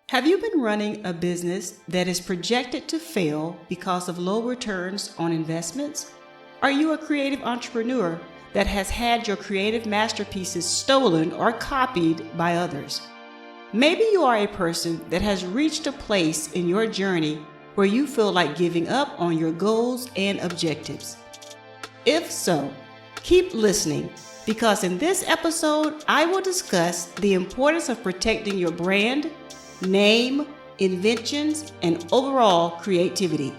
Have you been running a business that is projected to fail because of low returns on investments? Are you a creative entrepreneur that has had your creative masterpieces stolen or copied by others? Maybe you are a person that has reached a place in your journey where you feel like giving up on your goals and objectives. If so, keep listening, because in this episode, I will discuss the importance of protecting your brand, name, inventions, and overall creativity,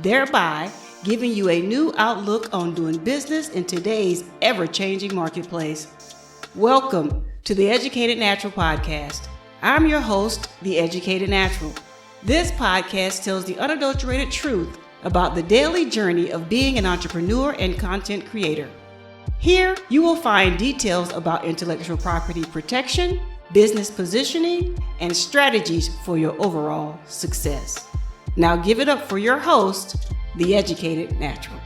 thereby giving you a new outlook on doing business in today's ever-changing marketplace. Welcome to the Educated Natural Podcast. I'm your host, The Educated Natural. This podcast tells the unadulterated truth about the daily journey of being an entrepreneur and content creator. Here, you will find details about intellectual property protection, business positioning, and strategies for your overall success. Now give it up for your host, The Educated Natural.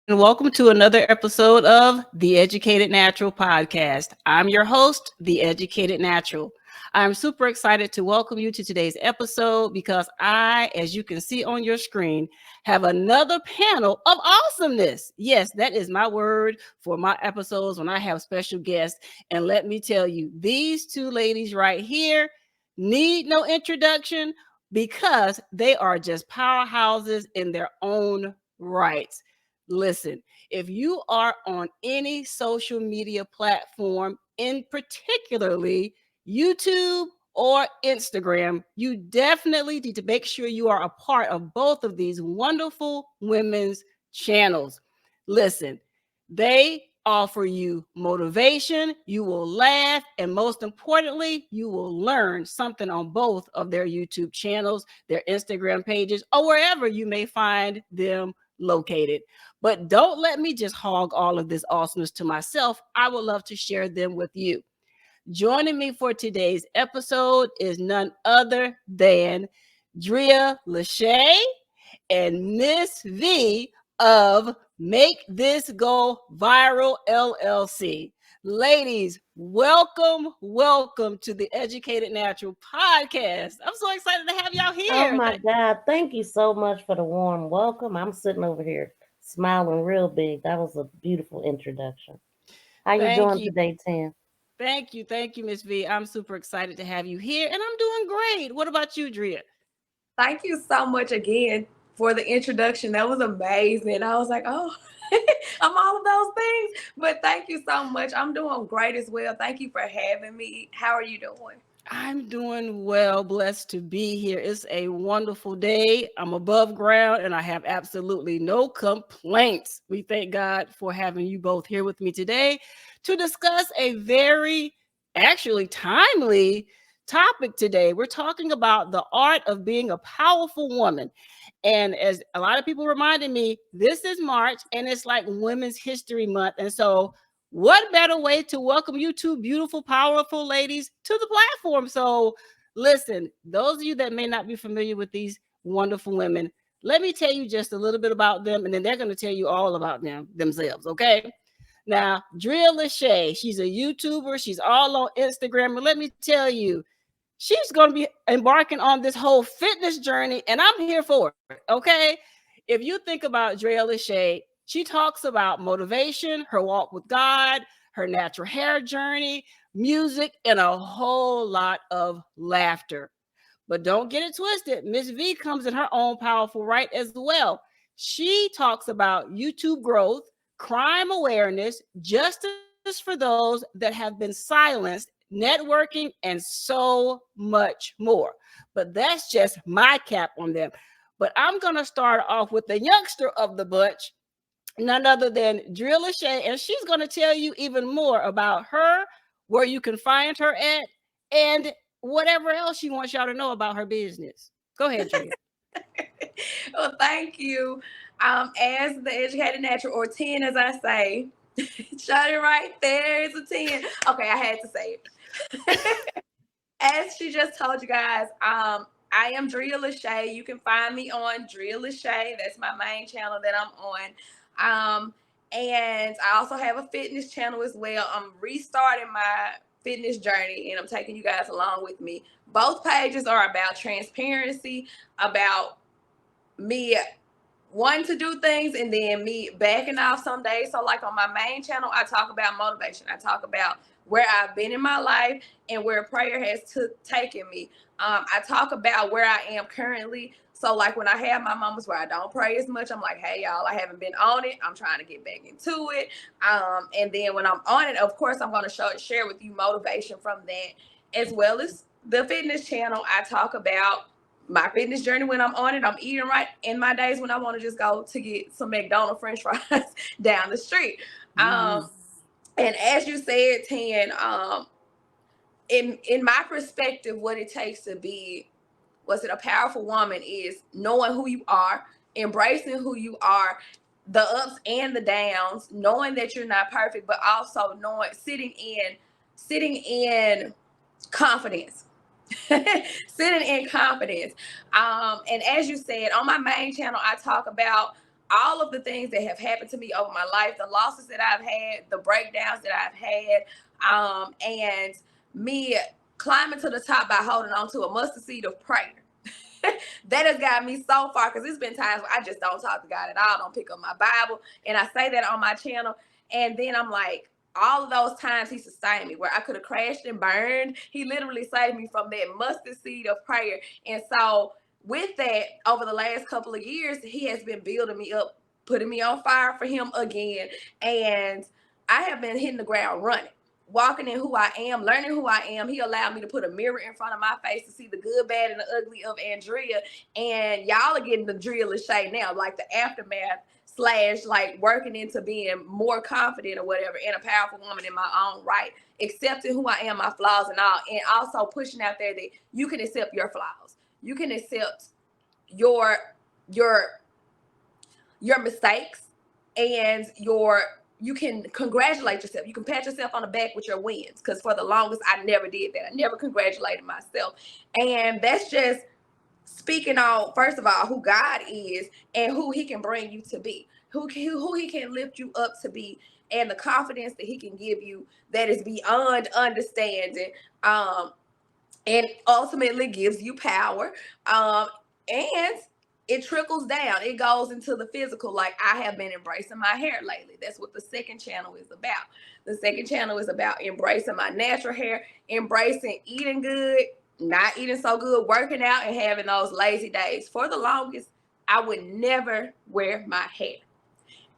And welcome to another episode of The Educated Natural Podcast. I'm your host, The Educated Natural. I'm super excited to welcome you to today's episode because I, as you can see on your screen, have another panel of awesomeness. Yes, that is my word for my episodes when I have special guests. And let me tell you, these two ladies right here need no introduction because they are just powerhouses in their own rights. Listen, if you are on any social media platform, in particularly YouTube or Instagram, you definitely need to make sure you are a part of both of these wonderful women's channels. Listen, they offer you motivation, you will laugh, and most importantly, you will learn something on both of their YouTube channels, their Instagram pages, or wherever you may find them located. But don't let me just hog all of this awesomeness to myself. I would love to share them with you. Joining me for today's episode is none other than Drea Lachey and Miss V of Make This Go Viral LLC. Ladies, welcome to the Educated Natural Podcast. I'm so excited to have y'all here. Oh my God. Thank you so much for the warm welcome. I'm sitting over here smiling real big. That was a beautiful introduction. How you doing today, Tim? Thank you, Miss V. I'm super excited to have you here, and I'm doing great. What about you, Drea? Thank you so much again for the introduction. That was amazing. I was like, oh, I'm all of those things. But thank you so much. I'm doing great as well. Thank you for having me. How are you doing? I'm doing well, blessed to be here. It's a wonderful day. I'm above ground and I have absolutely no complaints. We thank God for having you both here with me today to discuss a very actually timely topic today. We're talking about the art of being a powerful woman. And as a lot of people reminded me, this is March and it's like Women's History Month. And so what better way to welcome you two beautiful, powerful ladies to the platform? So listen, those of you that may not be familiar with these wonderful women, let me tell you just a little bit about them, and then they're going to tell you all about themselves, okay? Now, Drea Lachey, she's a YouTuber. She's all on Instagram. And let me tell you, she's going to be embarking on this whole fitness journey, and I'm here for it, okay? If you think about Drea Lachey, she talks about motivation, her walk with God, her natural hair journey, music, and a whole lot of laughter. But don't get it twisted. Miss V comes in her own powerful right as well. She talks about YouTube growth, crime awareness, justice for those that have been silenced, networking, and so much more. But that's just my cap on them. But I'm going to start off with the youngster of the bunch, none other than Drea Lachey, and she's going to tell you even more about her, where you can find her at, and whatever else she wants y'all to know about her business. Go ahead, Drea. Well, thank you. As the Educated Natural, or 10 as I say, shut it right there. It's a 10. Okay, I had to say it. As she just told you guys, I am Drea Lachey. You can find me on Drea Lachey. That's my main channel that I'm on. And I also have a fitness channel as well. I'm restarting my fitness journey and I'm taking you guys along with me. Both pages are about transparency, about me wanting to do things and then me backing off some days. So like on my main channel, I talk about motivation. I talk about where I've been in my life and where prayer has taken me. I talk about where I am currently. So like when I have my moments where I don't pray as much, I'm like, hey y'all, I haven't been on it. I'm trying to get back into it. And then when I'm on it, of course, I'm going to share with you motivation from that, as well as the fitness channel. I talk about my fitness journey when I'm on it. I'm eating right in my days when I want to just go to get some McDonald French fries down the street. And as you said, Tan, in my perspective, what it takes to be, was it a powerful woman, is knowing who you are, embracing who you are, the ups and the downs, knowing that you're not perfect, but also knowing, sitting in confidence. Sitting in confidence. And as you said, on my main channel, I talk about all of the things that have happened to me over my life, the losses that I've had, the breakdowns that I've had, and me climbing to the top by holding on to a mustard seed of prayer. That has got me so far, because it's been times where I just don't talk to God at all, don't pick up my Bible, and I say that on my channel, and then I'm like, all of those times he sustained me where I could have crashed and burned. He literally saved me from that mustard seed of prayer. And so with that, over the last couple of years, he has been building me up, putting me on fire for him again. And I have been hitting the ground running, walking in who I am, learning who I am. He allowed me to put a mirror in front of my face to see the good, bad, and the ugly of Andrea. And y'all are getting the drill of Shay now, like the aftermath / like working into being more confident or whatever, and a powerful woman in my own right, accepting who I am, my flaws and all, and also pushing out there that you can accept your flaws. You can accept your mistakes, and you can congratulate yourself. You can pat yourself on the back with your wins, because for the longest I never did that. I never congratulated myself. And that's just speaking on, first of all, who God is and who he can bring you to be, who he can lift you up to be, and the confidence that he can give you that is beyond understanding, and ultimately gives you power. And it trickles down. It goes into the physical. Like, I have been embracing my hair lately. That's what the second channel is about. The second channel is about embracing my natural hair, embracing eating good, not eating so good, working out, and having those lazy days. For the longest, I would never wear my hair.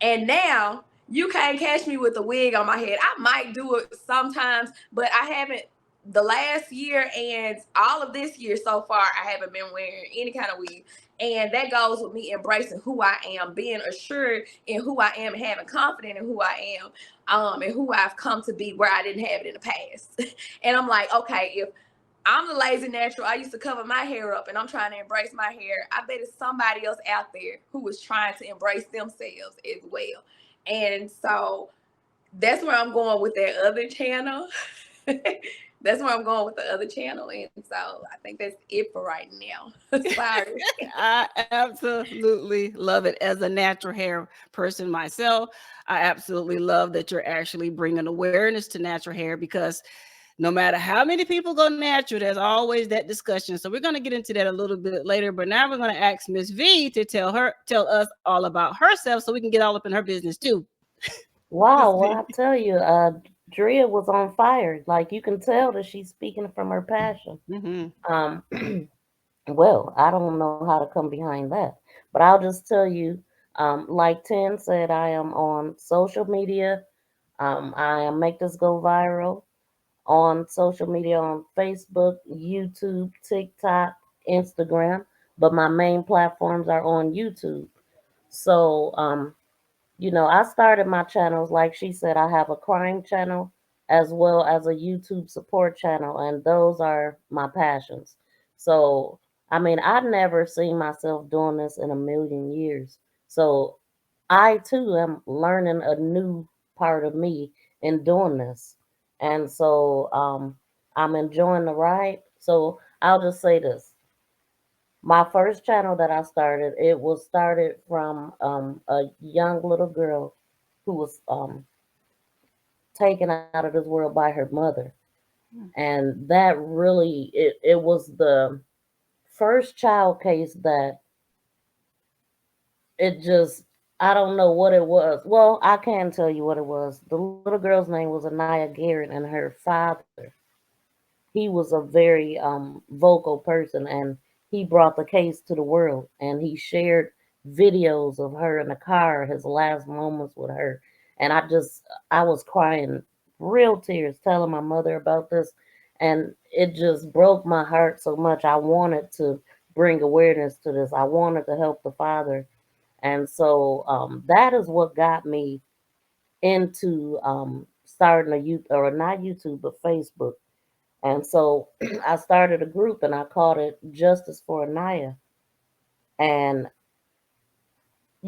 And now you can't catch me with a wig on my head. I might do it sometimes, but I haven't. The last year and all of this year so far, I haven't been wearing any kind of wig. And that goes with me embracing who I am, being assured in who I am, and having confidence in who I am, and who I've come to be, where I didn't have it in the past. And I'm like, okay, if I'm the lazy natural, I used to cover my hair up, and I'm trying to embrace my hair, I bet it's somebody else out there who is trying to embrace themselves as well. And so that's where I'm going with that other channel. That's where I'm going with the other channel. And so I think that's it for right now. Sorry. I absolutely love it. As a natural hair person myself, I absolutely love that you're actually bringing awareness to natural hair, because no matter how many people go natural, there's always that discussion. So we're going to get into that a little bit later. But now we're going to ask Miss V to tell us all about herself, so we can get all up in her business too. Wow, well, I tell you, Drea was on fire. Like, you can tell that she's speaking from her passion. Mm-hmm. Well, I don't know how to come behind that, but I'll just tell you, like Ten said, I am on social media. I am Make This Go Viral on social media, on Facebook, YouTube, TikTok, Instagram, but my main platforms are on YouTube. So, I started my channels, like she said, I have a crime channel as well as a YouTube support channel, and those are my passions. So, I mean, I never seen myself doing this in a million years. So, I too am learning a new part of me in doing this. And so, I'm enjoying the ride. So, I'll just say this. My first channel that I started, it was started from a young little girl who was taken out of this world by her mother. Mm. And that really, it was the first child case that it just, I don't know what it was. Well, I can tell you what it was. The little girl's name was Anaya Garrett, and her father, he was a very vocal person, and he brought the case to the world, and he shared videos of her in the car, his last moments with her. And I was crying real tears telling my mother about this, and it just broke my heart so much. I wanted to bring awareness to this. I wanted to help the father. And so that is what got me into starting a youth, or not YouTube, but Facebook. And so I started a group and I called it Justice for Anaya. And,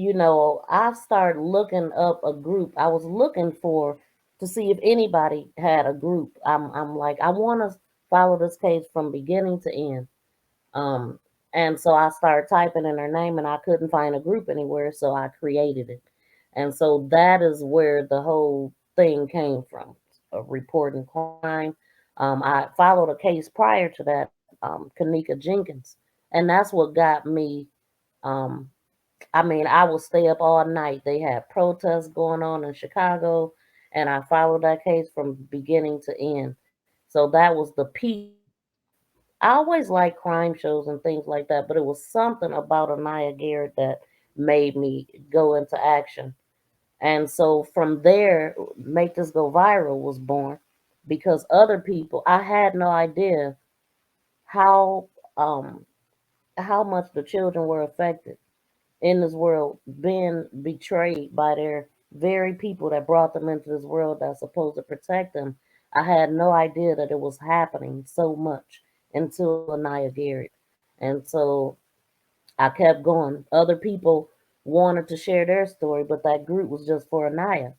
I started looking up a group. I was looking for to see if anybody had a group. I'm like, I want to follow this case from beginning to end. Um, and so I started typing in her name and I couldn't find a group anywhere, so I created it. And so that is where the whole thing came from, reporting crime. I followed a case prior to that, Kanika Jenkins, and that's what got me. Um, I mean, I would stay up all night. They had protests going on in Chicago, and I followed that case from beginning to end. So that was the peak of it. I always liked crime shows and things like that, but it was something about Anaya Garrett that made me go into action. And so from there, Make This Go Viral was born because other people, I had no idea how um, how much the children were affected in this world, being betrayed by their very people that brought them into this world that's supposed to protect them. I had no idea that it was happening so much until Anaya Garrett. And so I kept going. Other people wanted to share their story, but that group was just for Anaya.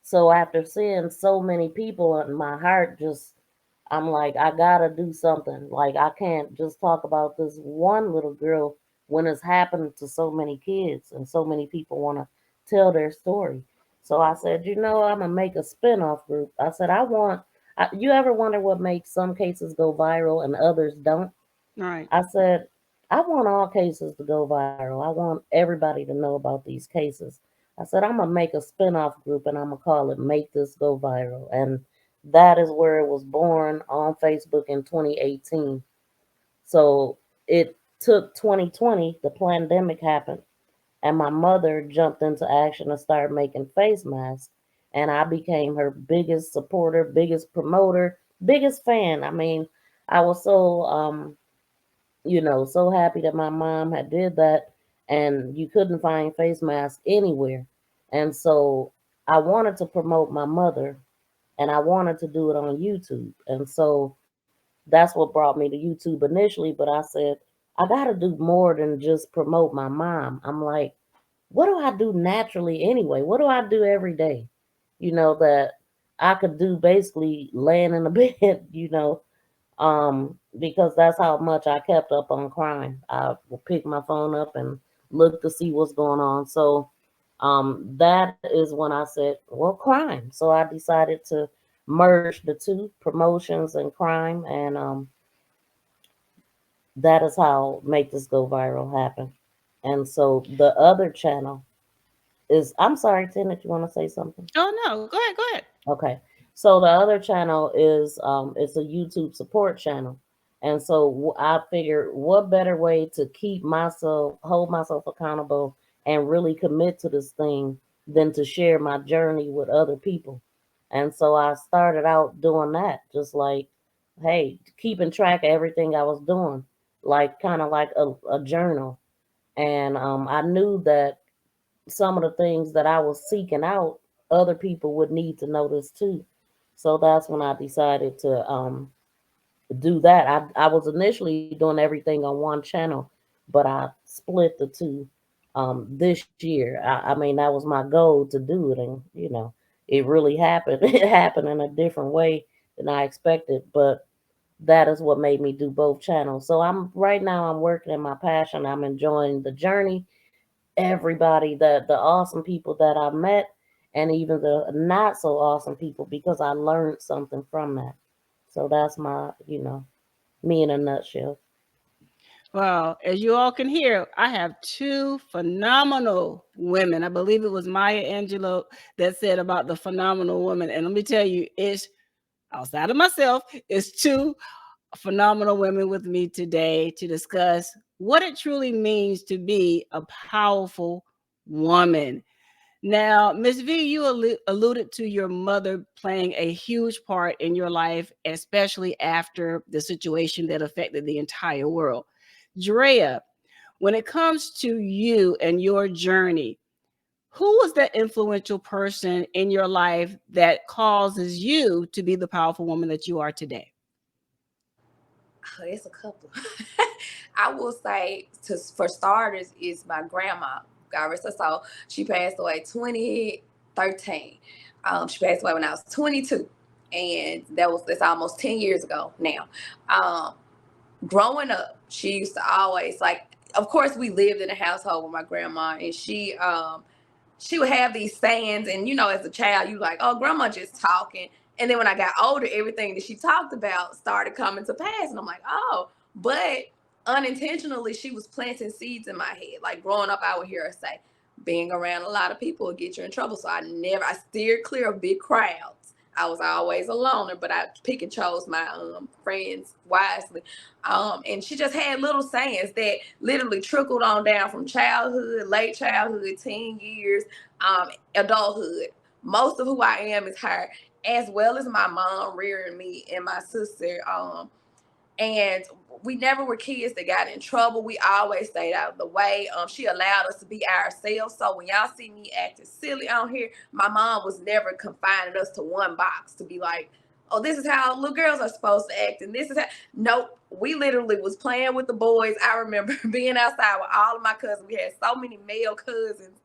So after seeing so many people, my heart just, I'm like, I gotta do something. Like, I can't just talk about this one little girl when it's happening to so many kids and so many people want to tell their story. So I said, I'm gonna make a spin-off group. I said, you ever wonder what makes some cases go viral and others don't? Right. I said, I want all cases to go viral. I want everybody to know about these cases. I said, I'm going to make a spinoff group and I'm going to call it Make This Go Viral. And that is where it was born on Facebook in 2018. So it took 2020, the pandemic happened, and my mother jumped into action and started making face masks. And I became her biggest supporter, biggest promoter, biggest fan. I mean, I was so happy that my mom had did that, and you couldn't find face masks anywhere. And so I wanted to promote my mother, and I wanted to do it on YouTube. And so that's what brought me to YouTube initially. But I said, I got to do more than just promote my mom. I'm like, what do I do naturally anyway? What do I do every day? That I could do basically laying in the bed, because that's how much I kept up on crime. I would pick my phone up and look to see what's going on. So that is when I said, well, crime. So I decided to merge the two, promotions and crime, and that is how Make This Go Viral happen. And so the other channel is, I'm sorry, Tim, if you want to say something. Oh no, go ahead, go ahead. Okay. So the other channel is it's a YouTube support channel. And so I figured what better way to hold myself accountable and really commit to this thing than to share my journey with other people. And so I started out doing that, just like, hey, keeping track of everything I was doing, like kind of like a journal. And I knew that some of the things that I was seeking out, other people would need to notice too. So that's when I decided to do that. I was initially doing everything on one channel, but I split the two this year. I mean, that was my goal to do it, and it really happened. It happened in a different way than I expected, but that is what made me do both channels. So I'm working in my passion. I'm enjoying the journey, everybody, the awesome people that I met, and even the not so awesome people, because I learned something from that. So that's my, me in a nutshell. Well, as you all can hear, I have two phenomenal women. I believe it was Maya Angelou that said about the phenomenal woman. And let me tell you, it's outside of myself, it's two phenomenal women with me today to discuss what it truly means to be a powerful woman. Now, Miss V, you alluded to your mother playing a huge part in your life, especially after the situation that affected the entire world. Drea, when it comes to you and your journey, who was that influential person in your life that causes you to be the powerful woman that you are today? Oh, it's a couple. I will say, for starters, is my grandma. God rest her soul. She passed away 2013. She passed away when I was 22, and that's almost 10 years ago now. Growing up, she used to always, like, of course, we lived in a household with my grandma, and she would have these sayings, and as a child, you like, oh, grandma just talking. And then when I got older, everything that she talked about started coming to pass, and I'm like, oh, but unintentionally, she was planting seeds in my head. Like growing up, I would hear her say, being around a lot of people will get you in trouble. So I steered clear of big crowds. I was always a loner, but I pick and chose my friends wisely. And she just had little sayings that literally trickled on down from childhood, late childhood, teen years, adulthood. Most of who I am is her, as well as my mom rearing me and my sister. And we never were kids that got in trouble. We always stayed out of the way. She allowed us to be ourselves. So when y'all see me acting silly on here, my mom was never confining us to one box to be like, oh, this is how little girls are supposed to act, and this is how. Nope, we literally was playing with the boys. I remember being outside with all of my cousins. We had so many male cousins,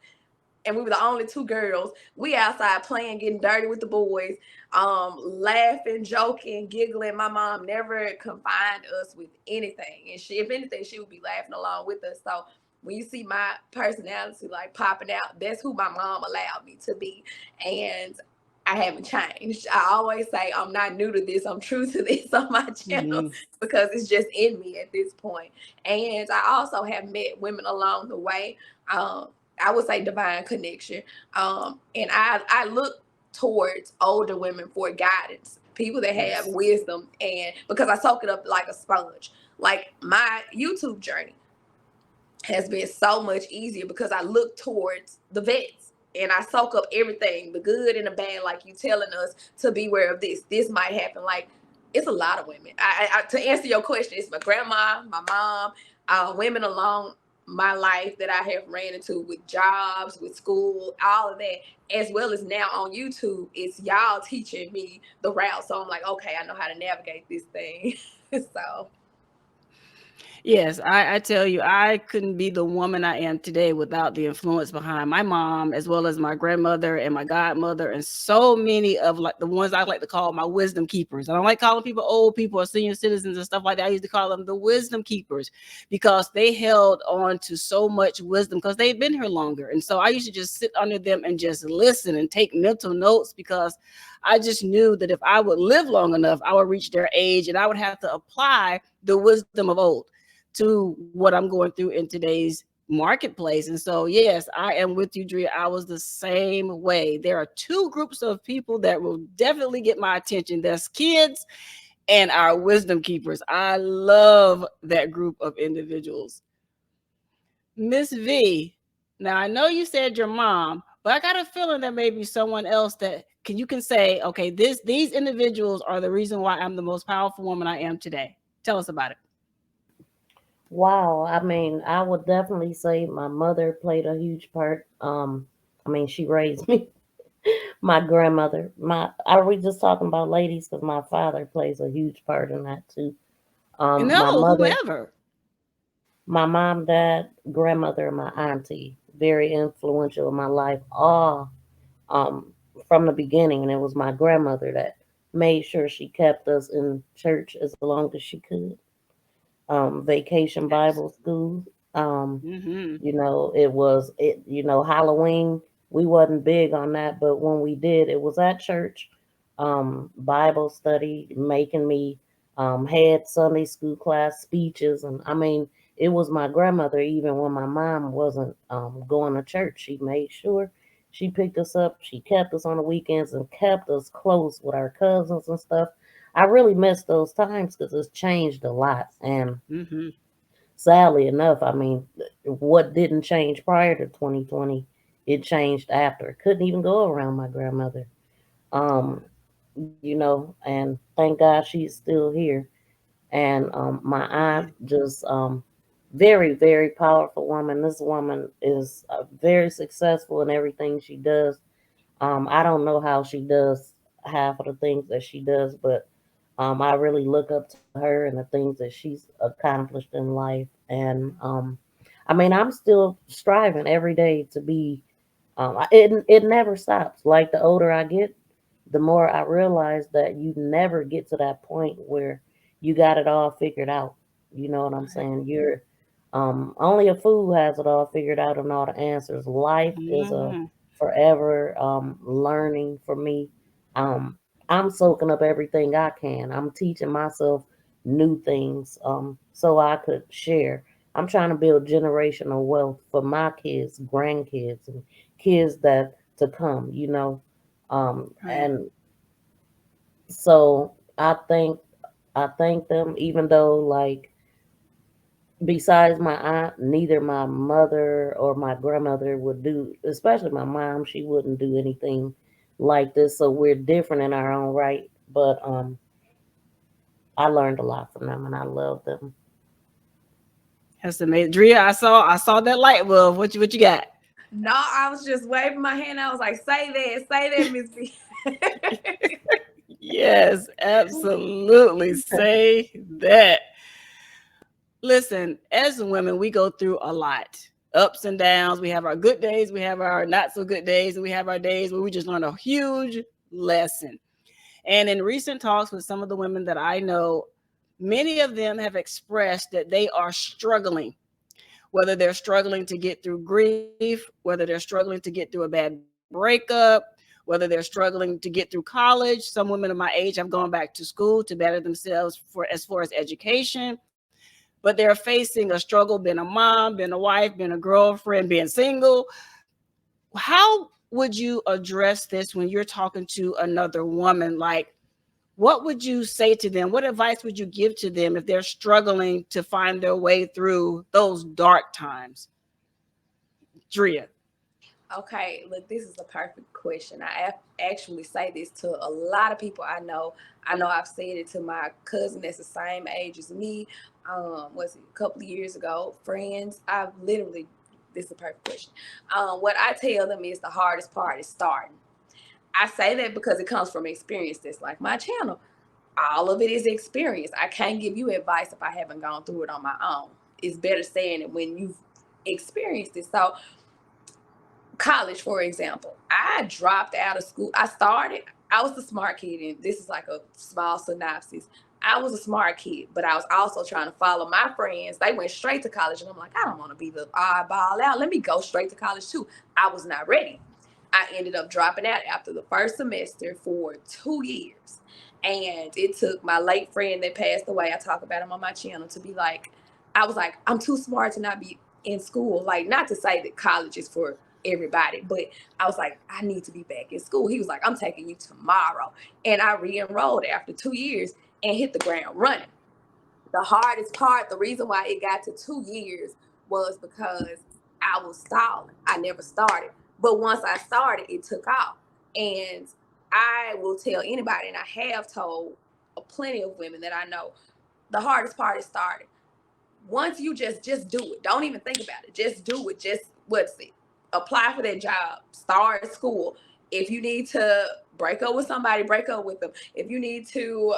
and we were the only two girls. We outside playing, getting dirty with the boys, laughing, joking, giggling. My mom never confined us with anything, and if anything, she would be laughing along with us. So when you see my personality like popping out, that's who my mom allowed me to be, and I haven't changed. I always say I'm not new to this. I'm true to this on my channel because it's just in me at this point. And I also have met women along the way. I would say divine connection. And I look towards older women for guidance, people that have wisdom, and because I soak it up like a sponge. Like my YouTube journey has been so much easier because I look towards the vets and I soak up everything, the good and the bad, like you telling us to beware of this. This might happen. Like, it's a lot of women. To answer your question, it's my grandma, my mom, women along my life that I have ran into with jobs, with school, all of that, as well as now on YouTube. It's y'all teaching me the route. So I'm like, okay, I know how to navigate this thing. So Yes, I tell you, I couldn't be the woman I am today without the influence behind my mom, as well as my grandmother and my godmother, and so many of like the ones I like to call my wisdom keepers. I don't like calling people old people or senior citizens and stuff like that. I used to call them the wisdom keepers because they held on to so much wisdom because they've been here longer. And so I used to just sit under them and just listen and take mental notes because I just knew that if I would live long enough, I would reach their age and I would have to apply the wisdom of old to what I'm going through in today's marketplace. And so, yes, I am with you, Drea. I was the same way. There are two groups of people that will definitely get my attention. There's kids and our wisdom keepers. I love that group of individuals. Miss V, now I know you said your mom, but I got a feeling there may be someone else that you can say, okay, these individuals are the reason why I'm the most powerful woman I am today. Tell us about it. Wow, I mean, I would definitely say my mother played a huge part. I mean, she raised me. My grandmother, are we just talking about ladies? Because my father plays a huge part in that too. My No, mother, whomever. my mom, dad, grandmother, and my auntie, very influential in my life. All um, from the beginning, and it was my grandmother that made sure she kept us in church as long as she could. Vacation Bible school. Mm-hmm. It was Halloween. we wasn't big on that, but when we did, it was at church, Bible study, making me had Sunday school class speeches, and I mean, it was my grandmother. Even when my mom wasn't going to church, she made sure she picked us up. She kept us on the weekends and kept us close with our cousins and stuff. I really miss those times because it's changed a lot, and Mm-hmm. sadly enough, I mean, what didn't change prior to 2020, it changed after. Couldn't even go around my grandmother. Um, and thank God she's still here. And my aunt, Amen. just very, very powerful woman. This woman is very successful in everything she does. I don't know how she does half of the things that she does, but I really look up to her and the things that she's accomplished in life. And I mean, I'm still striving every day to be. It never stops. Like the older I get, the more I realize that you never get to that point where you got it all figured out. You know what I'm Right. saying? You're only a fool has it all figured out and all the answers. Life is a Mm-hmm. forever learning for me. I'm soaking up everything I can. I'm teaching myself new things so I could share. I'm trying to build generational wealth for my kids, grandkids, and kids that to come. Right. And so I thank them, even though like besides my aunt, neither my mother or my grandmother would do, especially my mom, she wouldn't do anything like this. So we're different in our own right. But I learned a lot from them and I love them. That's amazing. Drea, I saw that light bulb. What you got? No, I was just waving my hand. I was like, say that, Miss B. Yes, absolutely. Say that. Listen, as women, we go through a lot. Ups and downs. We have our good days, we have our not so good days, and we have our days where we just learn a huge lesson. And in recent talks with some of the women that I know, many of them have expressed that they are struggling, whether they're struggling to get through grief, whether they're struggling to get through a bad breakup, whether they're struggling to get through college. Some women of my age have gone back to school to better themselves for as far as education, but they're facing a struggle being a mom, being a wife, being a girlfriend, being single. How would you address this when you're talking to another woman? Like, what would you say to them? What advice would you give to them if they're struggling to find their way through those dark times? Drea. Okay, look, this is a perfect question. Actually say this to a lot of people I know. I know I've said it to my cousin that's the same age as me. Was it a couple of years ago? Friends, I've literally. This is a perfect question. What I tell them is the hardest part is starting. I say that because it comes from experience. That's like my channel. All of it is experience. I can't give you advice if I haven't gone through it on my own. It's better saying it when you've experienced it. So college, for example, I dropped out of school. I was the smart kid, and this is like a small synopsis. I was a smart kid, but I was also trying to follow my friends. They went straight to college, and I'm like, I don't want to be the oddball out. Let me go straight to college too. I was not ready. I ended up dropping out after the first semester for 2 years. And it took my late friend that passed away, I talk about him on my channel, to be like, I was like, I'm too smart to not be in school. Like, not to say that college is for everybody, but I was like, I need to be back in school. He was like, I'm taking you tomorrow. And I re-enrolled after 2 years and hit the ground running. The hardest part, the reason why it got to 2 years was because I was stalling. I never started. But once I started, it took off. And I will tell anybody, and I have told plenty of women that I know, the hardest part is starting. Once you just do it. Don't even think about it. Just do it. Just what's it? Apply for that job. Start school. If you need to break up with somebody, break up with them. If you need to,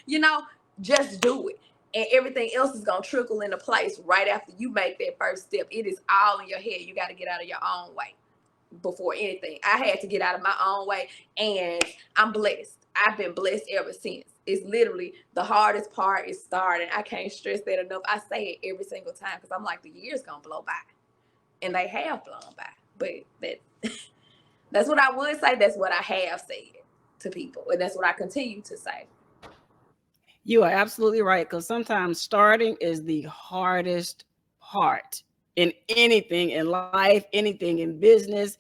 you know, just do it. And everything else is gonna trickle into place right after you make that first step. It is all in your head. You got to get out of your own way before anything. I had to get out of my own way, and I'm blessed. I've been blessed ever since. It's literally the hardest part is starting. I can't stress that enough. I say it every single time because I'm like, the year's gonna blow by, and they have blown by. But that That's what I would say. That's what I have said to people, and that's what I continue to say. You are absolutely right, because sometimes starting is the hardest part in anything in life, anything in business.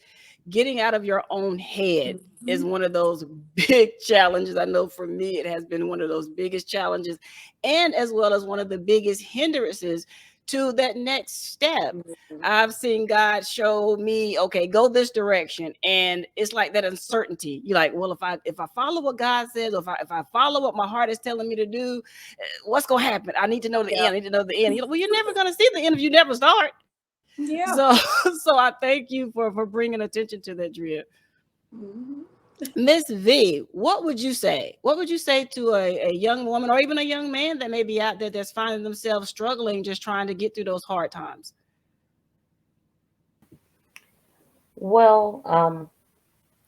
Getting out of your own head is Mm-hmm. one of those big challenges. I know for me, it has been one of those biggest challenges, and as well as one of the biggest hindrances to that next step. I've seen God show me, okay, go this direction, and it's like that uncertainty. You're like, well, if I follow what God says, or if I follow what my heart is telling me to do, what's gonna happen? I need to know the Yeah. end. I need to know the end. You're like, well, you're never gonna see the end if you never start. So, Yeah. so I thank you for bringing attention to that, Drea. Mm-hmm. Miss V, what would you say? What would you say to a young woman or even a young man that may be out there that's finding themselves struggling, just trying to get through those hard times? Well,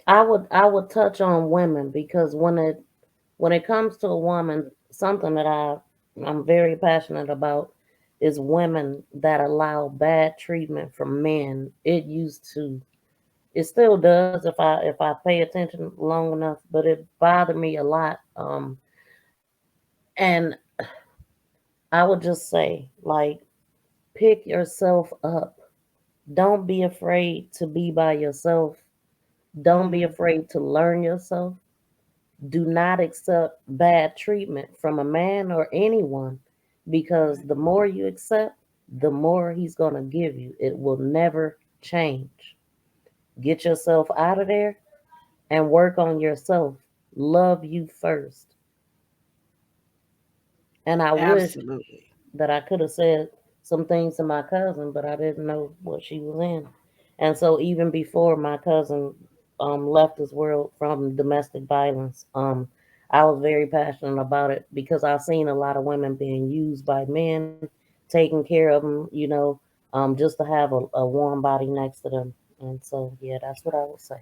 I would touch on women because when it comes to a woman, something that I'm very passionate about is women that allow bad treatment from men. It still does if I pay attention long enough, but it bothered me a lot. And I would just say, like, pick yourself up. Don't be afraid to be by yourself. Don't be Mm, afraid to learn yourself. Do not accept bad treatment from a man or anyone, because right. the more you accept, the more he's going to give you. It will never change. Get yourself out of there and work on yourself. Love you first. And I wish Absolutely. that I could have said some things to my cousin, but I didn't know what she was in. And so even before my cousin left this world from domestic violence, I was very passionate about it because I've seen a lot of women being used by men, taking care of them, just to have a warm body next to them. And so, yeah, that's what I would say.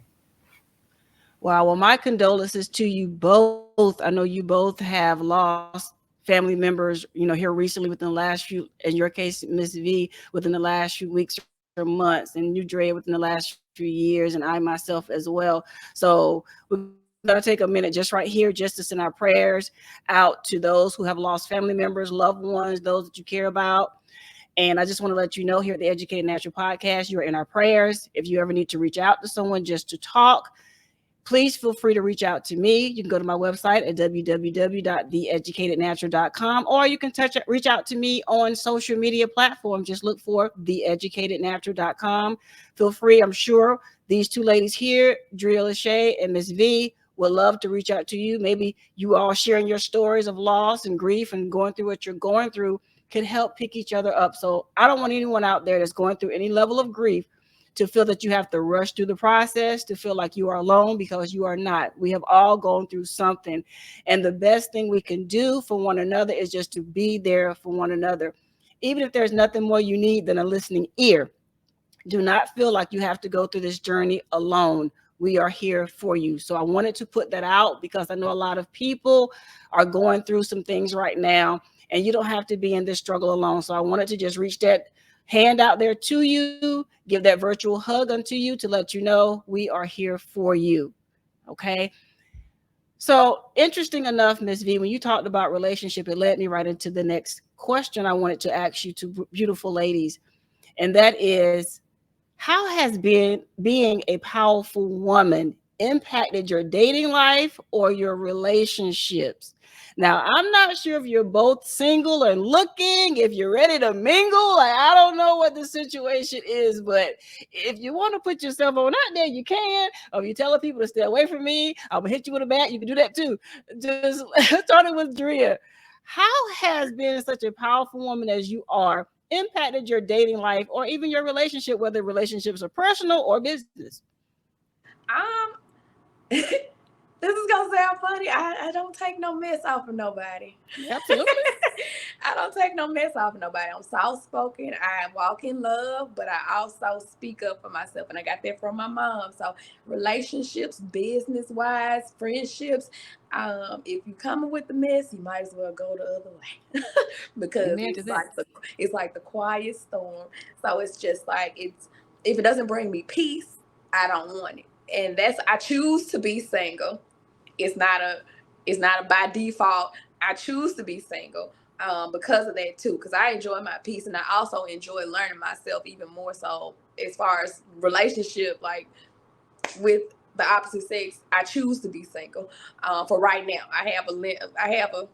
Wow. Well, my condolences to you both. I know you both have lost family members, here recently within the last few, in your case, Miss V, within the last few weeks or months, and you, Dre, within the last few years, and I myself as well. So we're going to take a minute just right here just to send our prayers out to those who have lost family members, loved ones, those that you care about. And I just want to let you know, here at the Educated Natural Podcast, you are in our prayers. If you ever need to reach out to someone just to talk, please feel free to reach out to me. You can go to my website at www.theeducatednatural.com, or you can reach out to me on social media platforms. Just look for theeducatednatural.com. Feel free. I'm sure these two ladies here, Drea Lachey and Miss V, would love to reach out to you. Maybe you all sharing your stories of loss and grief and going through what you're going through could help pick each other up. So I don't want anyone out there that's going through any level of grief to feel that you have to rush through the process, to feel like you are alone, because you are not. We have all gone through something. And the best thing we can do for one another is just to be there for one another. Even if there's nothing more you need than a listening ear, do not feel like you have to go through this journey alone. We are here for you. So I wanted to put that out because I know a lot of people are going through some things right now, and you don't have to be in this struggle alone. So I wanted to just reach that hand out there to you, give that virtual hug unto you to let you know we are here for you. Okay. So interesting enough, Miss V, when you talked about relationship, it led me right into the next question I wanted to ask you, two beautiful ladies. And that is, how has being a powerful woman impacted your dating life or your relationships? Now, I'm not sure if you're both single and looking, if you're ready to mingle. Like, I don't know what the situation is, but if you want to put yourself on out there, you can. Or if you're telling people to stay away from me, I'm gonna hit you with a bat. You can do that too. Just starting with Drea. How has being such a powerful woman as you are impacted your dating life or even your relationship, whether relationships are personal or business? Um, this is gonna sound funny. I don't take no mess off of nobody. Absolutely. I don't take no mess off of nobody. I'm soft spoken. I walk in love, but I also speak up for myself, and I got that from my mom. So relationships, business wise, friendships. If you coming with the mess, you might as well go the other way because Amen to that. it's like the quiet storm. So it's just like it's if it doesn't bring me peace, I don't want it. And I choose to be single. It's not a by default. I choose to be single because of that too, because I enjoy my peace, and I also enjoy learning myself even more so as far as relationship, like with the opposite sex. I choose to be single for right now. I have a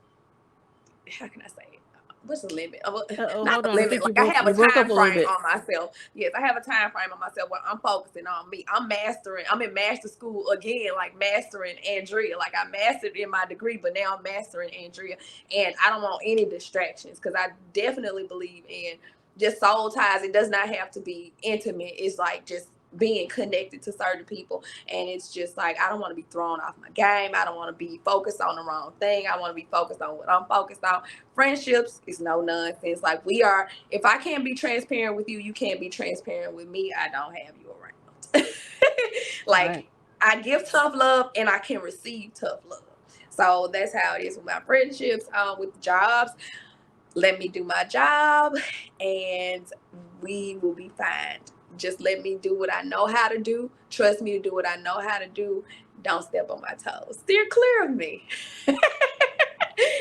how can I say it? What's the limit? Not Hold the on. I limit. think Like I have you a broke up time a little frame bit. on myself. Yes, I have a time frame on myself where I'm focusing on me. I'm mastering. I'm in master school again, like mastering Andrea. Like I mastered in my degree, but now I'm mastering Andrea. And I don't want any distractions, because I definitely believe in just soul ties. It does not have to be intimate. It's like just being connected to certain people. And it's just like, I don't want to be thrown off my game. I don't want to be focused on the wrong thing. I want to be focused on what I'm focused on. Friendships is no nonsense. Like if I can't be transparent with you, you can't be transparent with me. I don't have you around. Like Right. I give tough love and I can receive tough love. So that's how it is with my friendships, with jobs. Let me do my job and we will be fine. Just let me do what I know how to do. Trust me to do what I know how to do. Don't step on my toes. Steer clear of me.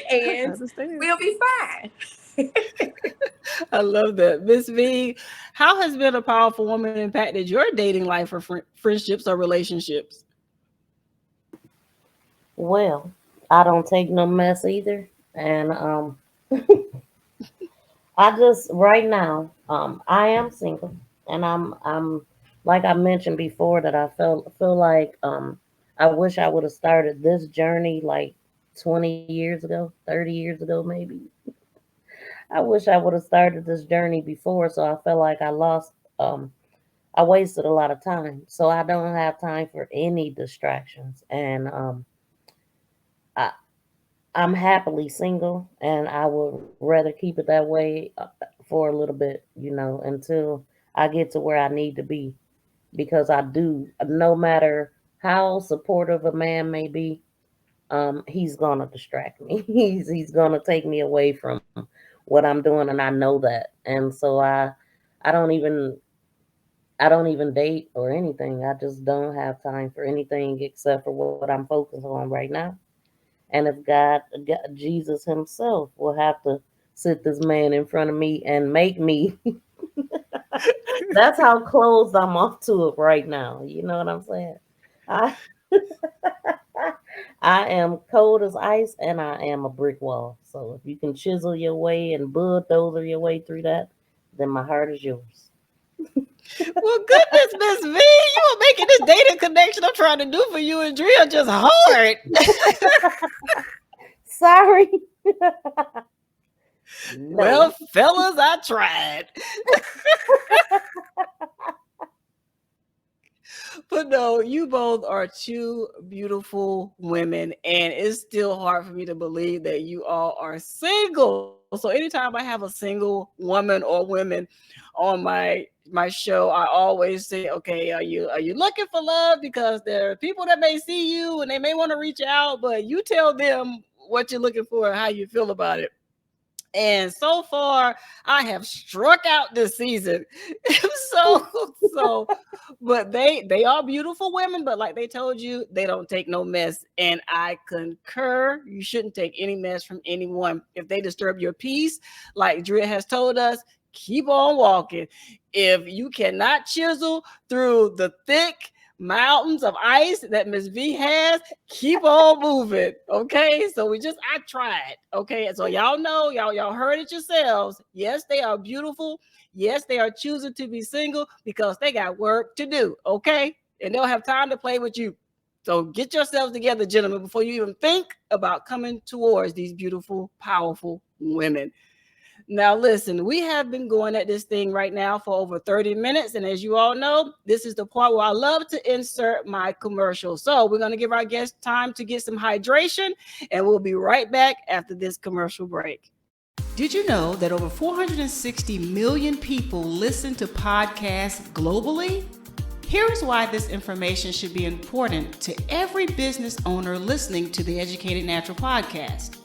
And we'll be fine. I love that. Miss V, how has been a powerful woman impacted your dating life or friendships or relationships? Well, I don't take no mess either. And I just right now, I am single, and I'm like I mentioned before that I feel like I wish I would have started this journey like 20 years ago, 30 years ago maybe. I wish I would have started this journey before, so I felt like I wasted a lot of time. So I don't have time for any distractions, and I I'm happily single, and I would rather keep it that way for a little bit, until I get to where I need to be. Because I do, no matter how supportive a man may be, he's gonna distract me. He's gonna take me away from what I'm doing, and I know that. And so I don't even I don't even date or anything. I just don't have time for anything except for what I'm focused on right now. And if God, Jesus Himself, will have to sit this man in front of me and make me, that's how close I'm off to it right now. You know what I'm saying? I I am cold as ice, and I am a brick wall. So if you can chisel your way and bulldozer your way through that, then my heart is yours. Well, goodness, Miss V, you are making this dating connection I'm trying to do for you and Drea just hard. Sorry. No. Well, fellas, I tried. But no, you both are two beautiful women, and it's still hard for me to believe that you all are single. So anytime I have a single woman or women on my show, I always say, okay, are you looking for love? Because there are people that may see you and they may want to reach out, but you tell them what you're looking for and how you feel about it. And so far, I have struck out this season. so, but they are beautiful women, but like they told you, they don't take no mess. And I concur. You shouldn't take any mess from anyone. If they disturb your peace, like Drea has told us, keep on walking. If you cannot chisel through the thick mountains of ice that Miss V has, keep on moving. Okay. So I tried. Okay. So y'all know, y'all heard it yourselves. Yes, they are beautiful. Yes, they are choosing to be single because they got work to do. Okay. And they'll have time to play with you. So get yourselves together, gentlemen, before you even think about coming towards these beautiful, powerful women. Now, listen, we have been going at this thing right now for over 30 minutes. And as you all know, this is the part where I love to insert my commercial. So we're going to give our guests time to get some hydration, and we'll be right back after this commercial break. Did you know that over 460 million people listen to podcasts globally? Here is why this information should be important to every business owner listening to the Educated Natural podcast.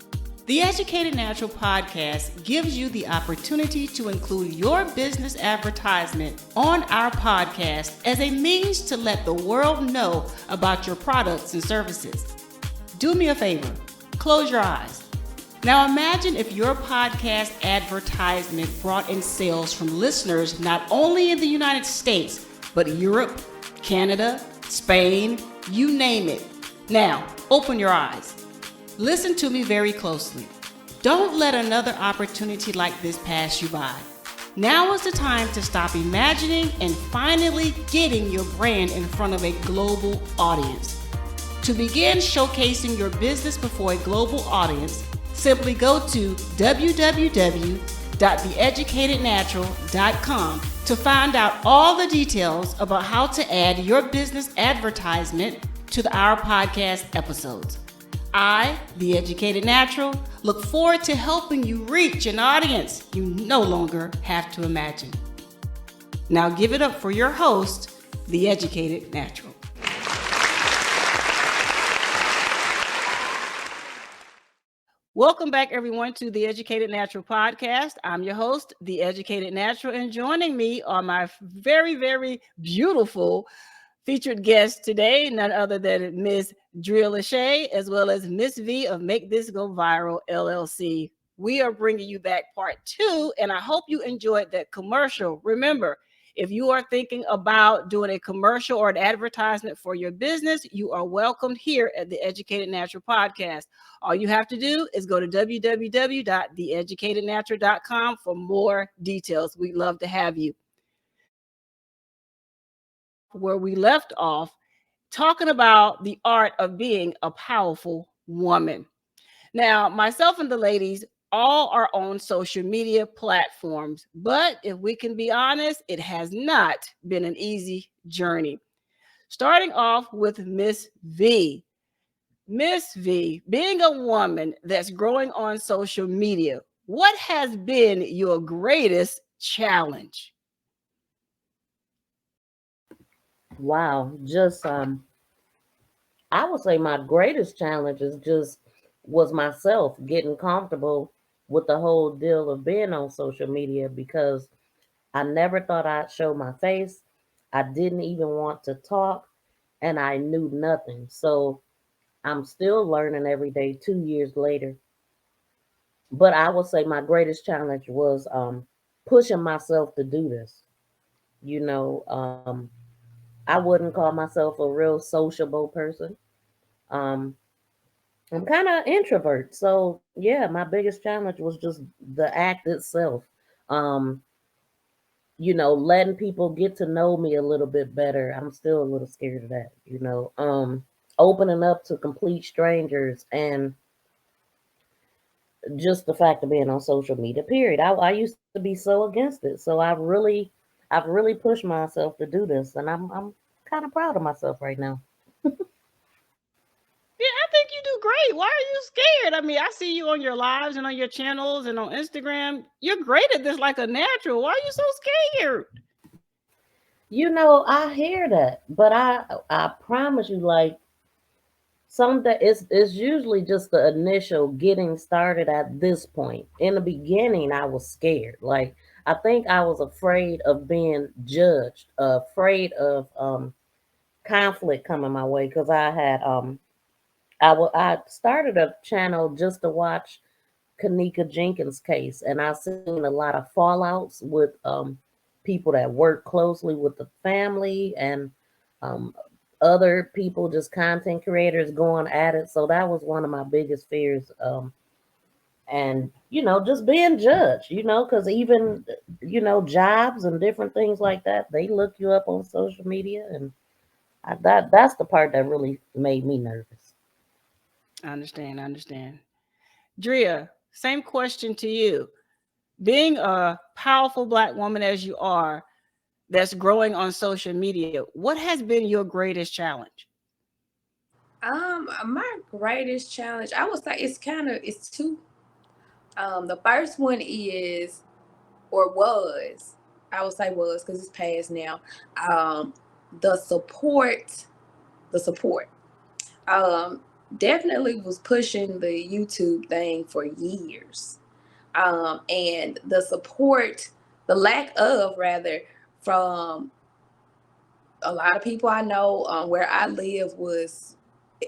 The Educated Natural podcast gives you the opportunity to include your business advertisement on our podcast as a means to let the world know about your products and services. Do me a favor, close your eyes. Now imagine if your podcast advertisement brought in sales from listeners not only in the United States, but Europe, Canada, Spain, you name it. Now, open your eyes. Listen to me very closely. Don't let another opportunity like this pass you by. Now is the time to stop imagining and finally getting your brand in front of a global audience. To begin showcasing your business before a global audience, simply go to www.theeducatednatural.com to find out all the details about how to add your business advertisement to our podcast episodes. I, The Educated Natural, look forward to helping you reach an audience you no longer have to imagine. Now give it up for your host, The Educated Natural. Welcome back, everyone, to the Educated Natural podcast. I'm your host, The Educated Natural, and joining me are my very, very beautiful featured guest today, none other than Miss Drea Lachey, as well as Miss V of Make This Go Viral, LLC. We are bringing you back part 2, and I hope you enjoyed that commercial. Remember, if you are thinking about doing a commercial or an advertisement for your business, you are welcomed here at the Educated Natural Podcast. All you have to do is go to www.theeducatednatural.com for more details. We'd love to have you. Where we left off, talking about the art of being a powerful woman. Now, myself and the ladies all are on social media platforms, but if we can be honest, it has not been an easy journey. Starting off with Miss V. Miss V, being a woman that's growing on social media, what has been your greatest challenge? Wow, just I would say my greatest challenge was myself getting comfortable with the whole deal of being on social media, because I never thought I'd show my face. I didn't even want to talk, and I knew nothing. So I'm still learning every day 2 years later. But I would say my greatest challenge was pushing myself to do this. You know, I wouldn't call myself a real sociable person. Um, I'm kind of introvert. So yeah, my biggest challenge was just the act itself. Um, letting people get to know me a little bit better. I'm still a little scared of that. Opening up to complete strangers, and just the fact of being on social media, period. I used to be so against it. So I've really pushed myself to do this, and I'm kind of proud of myself right now. Yeah, I think you do great. Why are you scared? I mean, I see you on your lives and on your channels and on Instagram. You're great at this like a natural. Why are you so scared? I hear that, but I promise you, like, some that it's usually just the initial getting started at this point. In the beginning, I was scared. Like, I think I was afraid of being judged, afraid of conflict coming my way, because I started a channel just to watch Kanika Jenkins' case, and I've seen a lot of fallouts with people that work closely with the family, and um, other people, just content creators, going at it. So that was one of my biggest fears. And just being judged, because even jobs and different things like that, they look you up on social media, and that's the part that really made me nervous. I understand. Drea, same question to you. Being a powerful Black woman as you are, that's growing on social media, what has been your greatest challenge? My greatest challenge, I would say, it's two. The first one is, or was, I would say was, because it's past now. Um, the support. Um, definitely was pushing the YouTube thing for years. And the support, the lack of rather, from a lot of people I know where I live was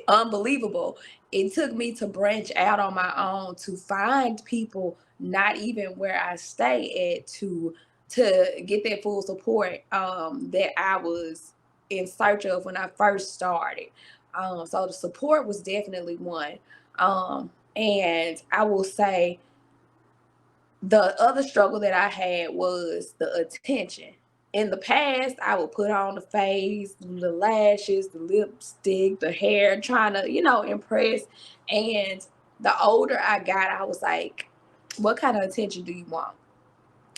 unbelievable. It took me to branch out on my own to find people not even where I stay at to get that full support that I was in search of when I first started. So the support was definitely one. And I will say the other struggle that I had was the attention. In the past, I would put on the face, the lashes, the lipstick, the hair, trying to, impress. And the older I got, I was like, what kind of attention do you want?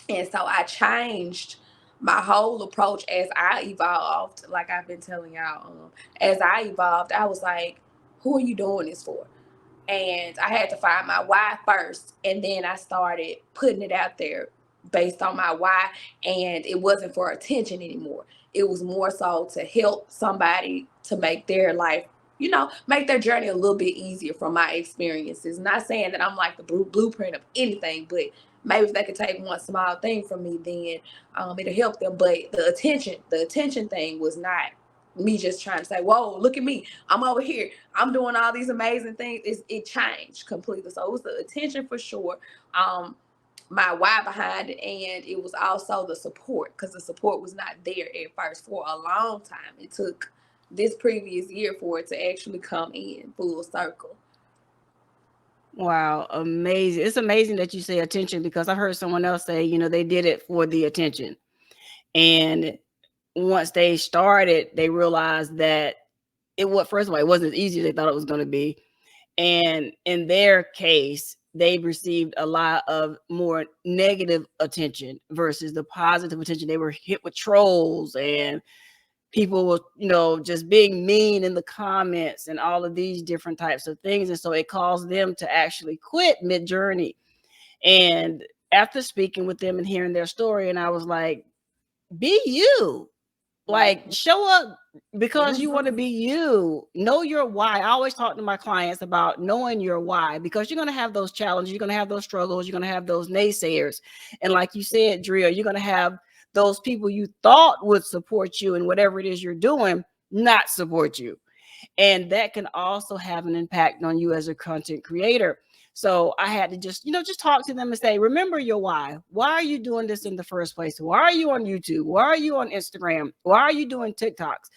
And so I changed my whole approach as I evolved. Like I've been telling y'all, as I evolved, I was like, who are you doing this for? And I had to find my why first, and then I started putting it out there based on my why. And it wasn't for attention anymore. It was more so to help somebody to make their life, make their journey a little bit easier from my experiences. Not saying that I'm like the blueprint of anything, but maybe if they could take one small thing from me, then it'll help them. But the attention thing was not me just trying to say, whoa, look at me, I'm over here, I'm doing all these amazing things. It changed completely. So it was the attention for sure, my why behind it, and it was also the support, because the support was not there at first for a long time. It took this previous year for it to actually come in full circle. Wow, amazing. It's amazing that you say attention, because I've heard someone else say, they did it for the attention. And once they started, they realized that first of all, it wasn't as easy as they thought it was going to be. And in their case, they received a lot of more negative attention versus the positive attention. They were hit with trolls, and people were, just being mean in the comments and all of these different types of things. And so it caused them to actually quit mid-journey. And after speaking with them and hearing their story, and I was like, be you. Like, show up because you want to be you. Know your why. I always talk to my clients about knowing your why, because you're going to have those challenges. You're going to have those struggles. You're going to have those naysayers. And like you said, Drea, you're going to have those people you thought would support you in whatever it is you're doing, not support you. And that can also have an impact on you as a content creator. So I had to just talk to them and say, remember your why. Why are you doing this in the first place? Why are you on YouTube? Why are you on Instagram? Why are you doing TikToks?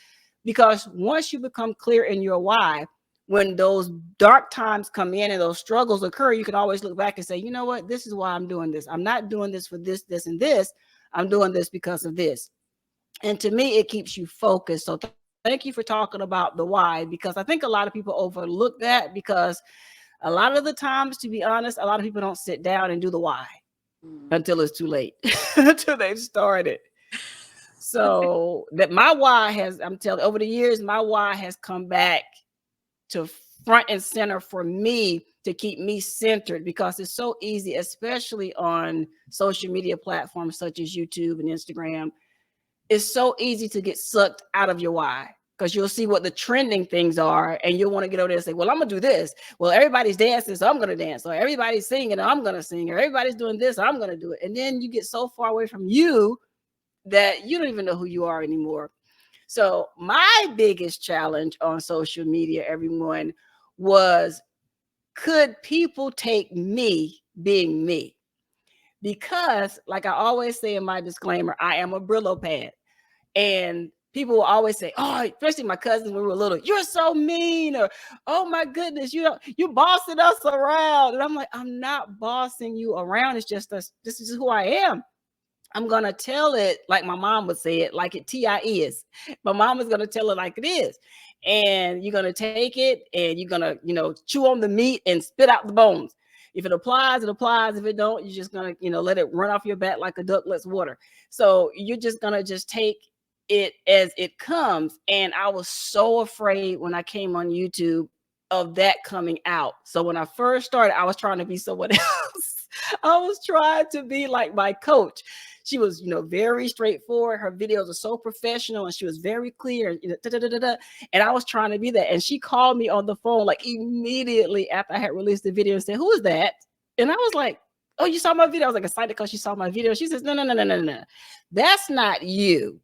Because once you become clear in your why, when those dark times come in and those struggles occur, you can always look back and say, you know what? This is why I'm doing this. I'm not doing this for this, this, and this. I'm doing this because of this. And to me, it keeps you focused. So thank you for talking about the why, because I think a lot of people overlook that, because a lot of the times, to be honest, a lot of people don't sit down and do the why until it's too late, until they've started. So that my why I'm telling, over the years, my why has come back to front and center for me, to keep me centered, because it's so easy, especially on social media platforms such as YouTube and Instagram. It's so easy to get sucked out of your why, because you'll see what the trending things are, and you'll want to get over there and say, well, I'm going to do this. Well, everybody's dancing, so I'm going to dance. Or everybody's singing, I'm going to sing. Or everybody's doing this, I'm going to do it. And then you get so far away from you that you don't even know who you are anymore. So my biggest challenge on social media, everyone, was, could people take me being me? Because, like I always say in my disclaimer, I am a Brillo pad. And people will always say, oh, especially my cousins when we were little, you're so mean, or, oh my goodness, you're bossing us around. And I'm like, I'm not bossing you around. It's just this is who I am. I'm going to tell it like my mom would say it, like it TI is. My mom is going to tell it like it is. And you're going to take it and you're going to, chew on the meat and spit out the bones. If it applies, it applies. If it don't, you're just going to, let it run off your back like a duck lets water. So you're just going to just take it as it comes. And I was so afraid when I came on YouTube of that coming out. So when I first started, I was trying to be someone else. I was trying to be like my coach. She was, very straightforward. Her videos are so professional, and she was very clear. And I was trying to be that. And she called me on the phone like immediately after I had released the video and said, "Who is that?" And I was like, "Oh, you saw my video?" I was like excited because she saw my video. She says, "No, no, no, no, no, no. That's not you."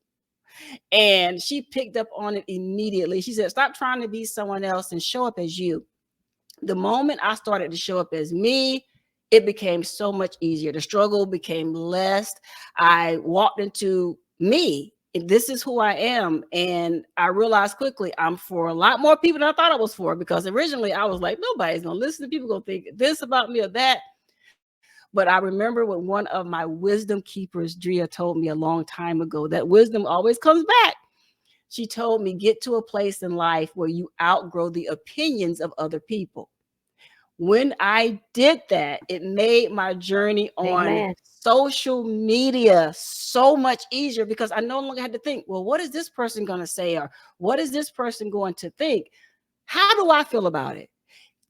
And she picked up on it immediately. She said, "Stop trying to be someone else and show up as you." The moment I started to show up as me, it became so much easier. The struggle became less. I walked into me. This is who I am. And I realized quickly I'm for a lot more people than I thought I was for, because originally I was like, nobody's going to listen. People going to think this about me or that. But I remember what one of my wisdom keepers, Drea, told me a long time ago, that wisdom always comes back. She told me, get to a place in life where you outgrow the opinions of other people. When I did that, it made my journey on Amen. social media so much easier, because I no longer had to think, well, what is this person going to say? Or what is this person going to think? How do I feel about it?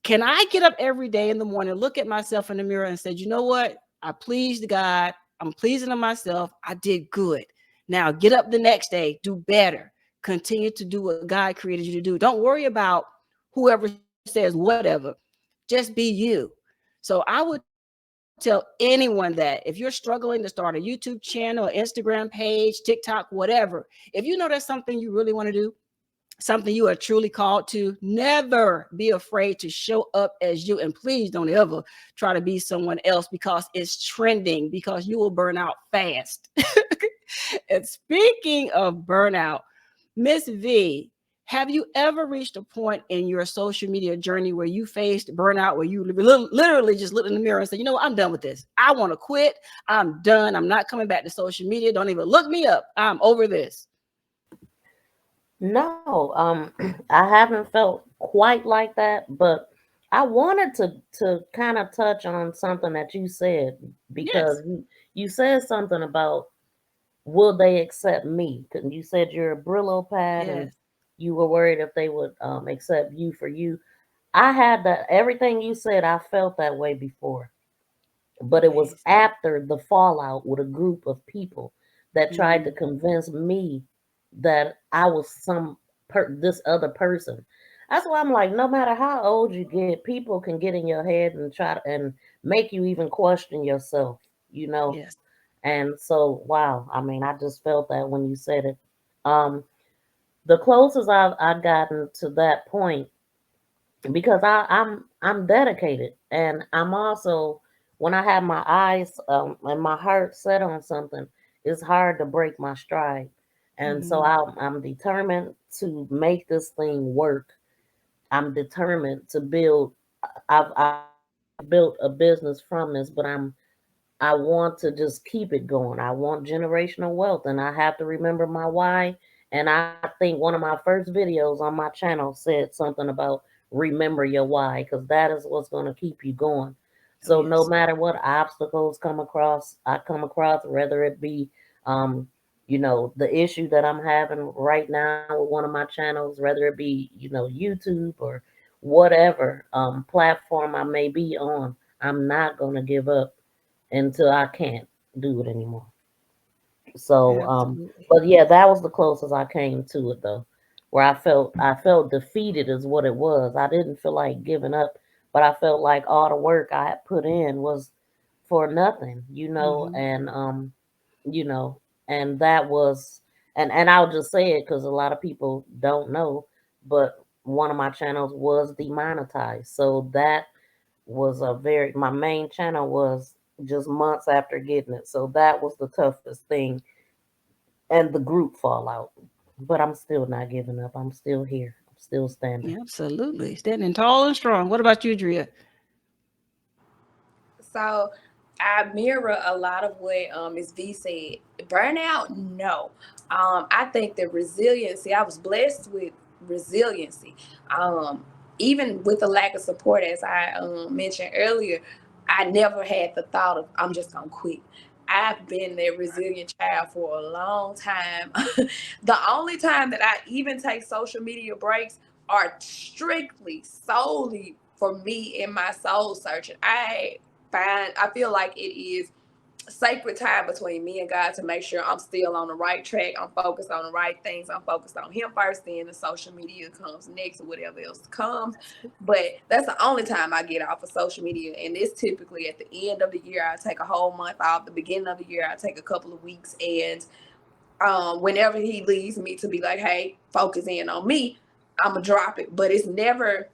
Can I get up every day in the morning, look at myself in the mirror and say, you know what? I pleased God. I'm pleasing to myself. I did good. Now get up the next day, do better. Continue to do what God created you to do. Don't worry about whoever says whatever. Just be you. So I would tell anyone that if you're struggling to start a YouTube channel, Instagram page, TikTok, whatever, if you know that's something you really want to do, something you are truly called to, never be afraid to show up as you. And please don't ever try to be someone else because it's trending, because you will burn out fast. And speaking of burnout, Miss V, have you ever reached a point in your social media journey where you faced burnout, where you literally just looked in the mirror and said, you know what, I'm done with this. I want to quit. I'm done. I'm not coming back to social media. Don't even look me up. I'm over this. No, I haven't felt quite like that, but I wanted to kind of touch on something that you said, because Yes. you said something about, will they accept me? 'Cause you said you're a Brillo pad and Yes. you were worried if they would accept you for you. I had that, everything you said, I felt that way before, but it was Amazing. after the fallout with a group of people that tried to Mm, convince me that I was this other person. That's why I'm like, no matter how old you get, people can get in your head and and make you even question yourself, you know. yes. And so, wow, I mean, I just felt that when you said it. Um, the closest I've gotten to that point, because I'm dedicated, and I'm also, when I have my eyes and my heart set on something, it's hard to break my stride, and so Mhm. I'm determined to make this thing work. I'm determined to build. I've built a business from this, but I want to just keep it going. I want generational wealth, and I have to remember my why. And I think one of my first videos on my channel said something about remember your why, because that is what's going to keep you going. Oh, So no yes. matter what obstacles I come across, whether it be, um, the issue that I'm having right now with one of my channels, whether it be, YouTube or whatever platform I may be on, I'm not going to give up until I can't do it anymore. So, Absolutely. but yeah, that was the closest I came to it though, where I felt defeated is what it was. I didn't feel like giving up, but I felt like all the work I had put in was for nothing, Mhm. you know, and that was, and I'll just say it because a lot of people don't know, but one of my channels was demonetized, so that was my main channel was just months after getting it. So that was the toughest thing, and the group fallout. But I'm still not giving up. I'm still here. I'm still standing. Absolutely. Standing tall and strong. What about you, Drea? So I mirror a lot of what Ms. V said. Burnout, no. I think the resiliency, I was blessed with resiliency. Um, Even with the lack of support, as I mentioned earlier, I never had the thought of, I'm just going to quit. I've been that resilient child for a long time. The only time that I even take social media breaks are strictly, solely for me in my soul searching. I feel like it is sacred time between me and God to make sure I'm still on the right track. I'm focused on the right things. I'm focused on Him first, then the social media comes next, or whatever else comes. But that's the only time I get off of social media, and it's typically at the end of the year. I take a whole month off. The beginning of the year, I take a couple of weeks, and whenever He leads me to be like, "Hey, focus in on me," I'm gonna drop it. But it's never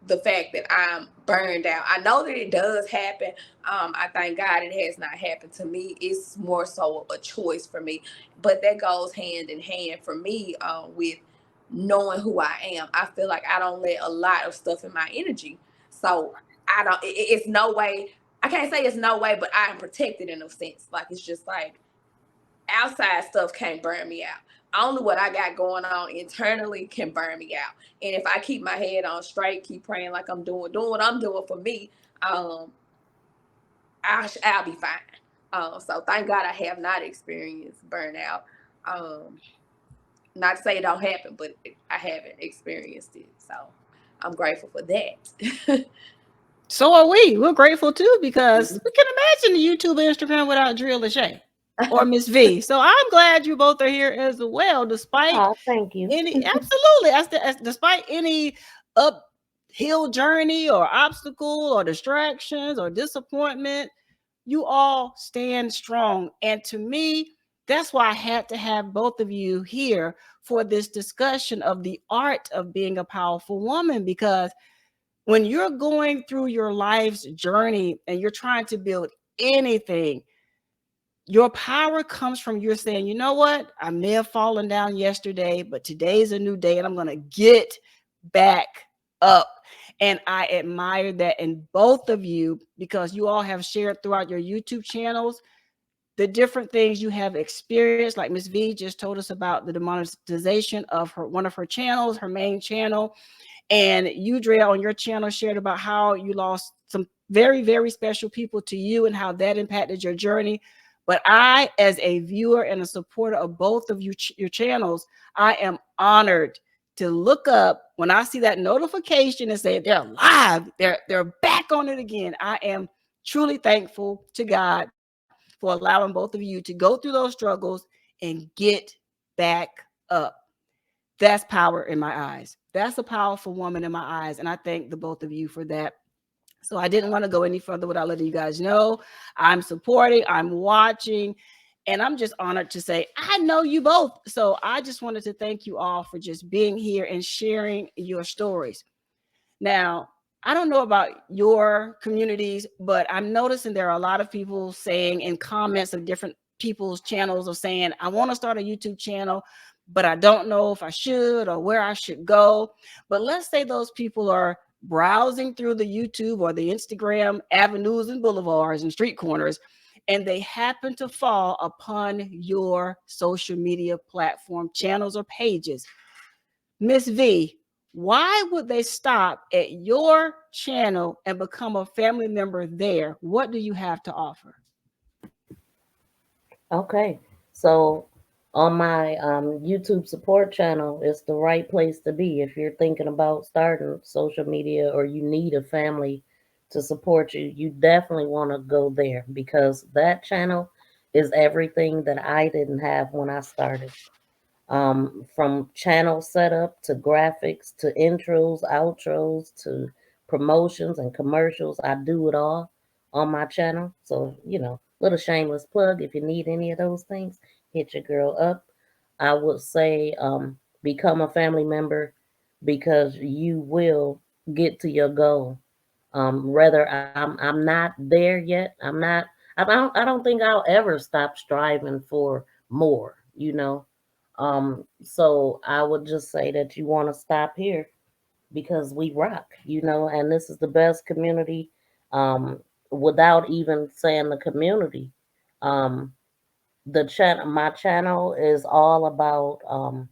the fact that I'm burned out. I know that it does happen. I thank God it has not happened to me. It's more so a choice for me. But that goes hand in hand for me with knowing who I am. I feel like I don't let a lot of stuff in my energy. So I don't, it's no way, I can't say it's no way, but I am protected in a sense. Like, it's just like, outside stuff can't burn me out. Only what I got going on internally can burn me out. And if I keep my head on straight, keep praying like I'm doing what I'm doing for me, I'll be fine. So thank God I have not experienced burnout. Not to say it don't happen, but I haven't experienced it. So I'm grateful for that. So are we. We're grateful too, because we can imagine the YouTube and Instagram without Drill Lachey or Miss V. So I'm glad you both are here as well, despite Thank you. absolutely, despite any uphill journey or obstacle or distractions or disappointment, you all stand strong. And to me, that's why I had to have both of you here for this discussion of the art of being a powerful woman, because when you're going through your life's journey and you're trying to build anything, your power comes from you saying, you know what? I may have fallen down yesterday, but today's a new day and I'm going to get back up. And I admire that in both of you, because you all have shared throughout your YouTube channels the different things you have experienced. Like Miss V just told us about the demonetization of one of her channels, her main channel. And you, Drea, on your channel shared about how you lost some very, very special people to you and how that impacted your journey. But I, as a viewer and a supporter of both of you, your channels, I am honored to look up when I see that notification and say they're live, they're back on it again. I am truly thankful to God for allowing both of you to go through those struggles and get back up. That's power in my eyes. That's a powerful woman in my eyes. And I thank the both of you for that. So I didn't want to go any further without letting you guys know I'm supporting, I'm watching, and I'm just honored to say I know you both. So I just wanted to thank you all for just being here and sharing your stories. Now, I don't know about your communities, but I'm noticing there are a lot of people saying in comments of different people's channels of saying, I want to start a YouTube channel, but I don't know if I should or where I should go. But let's say those people are browsing through the YouTube or the Instagram avenues and boulevards and street corners, and they happen to fall upon your social media platform channels or pages. Miss V, why would they stop at your channel and become a family member there? What do you have to offer? Okay. So on my YouTube support channel, it's the right place to be if you're thinking about starting social media or you need a family to support you. You definitely want to go there because that channel is everything that I didn't have when I started. From channel setup to graphics to intros, outros to promotions and commercials. I do it all on my channel. So, little shameless plug. If you need any of those things, hit your girl up. I would say become a family member because you will get to your goal. Rather, I'm not there yet. I don't think I'll ever stop striving for more. So I would just say that you want to stop here because we rock, and this is the best community, without even saying the community. Um, my channel is all about,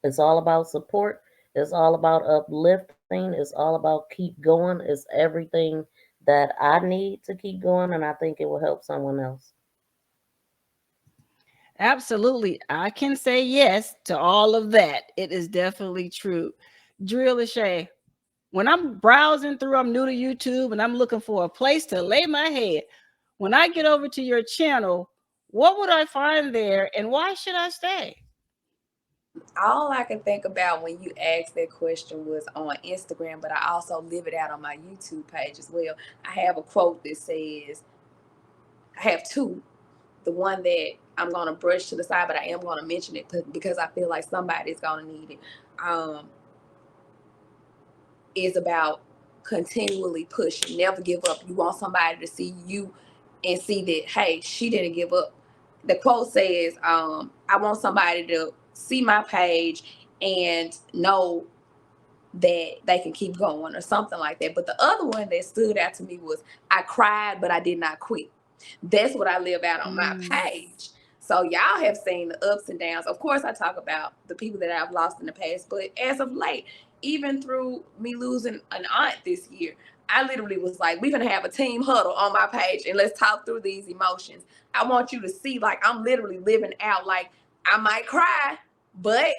it's all about support. It's all about uplifting. It's all about keep going. It's everything that I need to keep going, and I think it will help someone else. Absolutely. I can say yes to all of that. It is definitely true. Drill Lachey, when I'm browsing through, I'm new to YouTube and I'm looking for a place to lay my head. when I get over to your channel, what would I find there and why should I stay? All I can think about when you asked that question was on Instagram, but I also live it out on my YouTube page as well. I have a quote that says, I have two. The one that I'm going to brush to the side, but I am going to mention it because I feel like somebody's going to need it. Is about continually pushing, never give up. You want somebody to see you and see that, hey, she didn't give up. The quote says, I want somebody to see my page and know that they can keep going, or something like that. But the other one that stood out to me was, I cried, but I did not quit. That's what I live out on my page. So y'all have seen the ups and downs. Of course, I talk about the people that I've lost in the past, but as of late, even through me losing an aunt this year, I literally was like, we're going to have a team huddle on my page and let's talk through these emotions. I want you to see, like, I'm literally living out, like, I might cry, but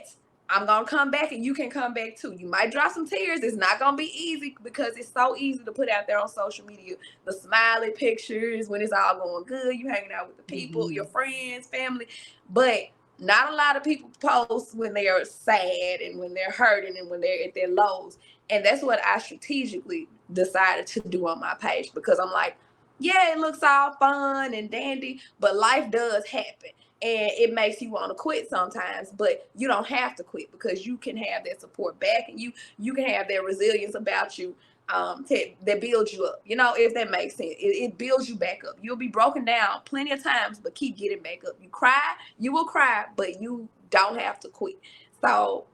I'm going to come back and you can come back too. You might drop some tears. It's not going to be easy because it's so easy to put out there on social media. The smiley pictures when it's all going good. You hanging out with the people, your friends, family. But not a lot of people post when they are sad and when they're hurting and when they're at their lows. And that's what I strategically decided to do on my page, because I'm like, yeah, it looks all fun and dandy, but life does happen. And it makes you want to quit sometimes, but you don't have to quit because you can have that support back, and you can have that resilience about you that builds you up. You know, if that makes sense, it builds you back up. You'll be broken down plenty of times, but keep getting back up. You cry, you will cry, but you don't have to quit. So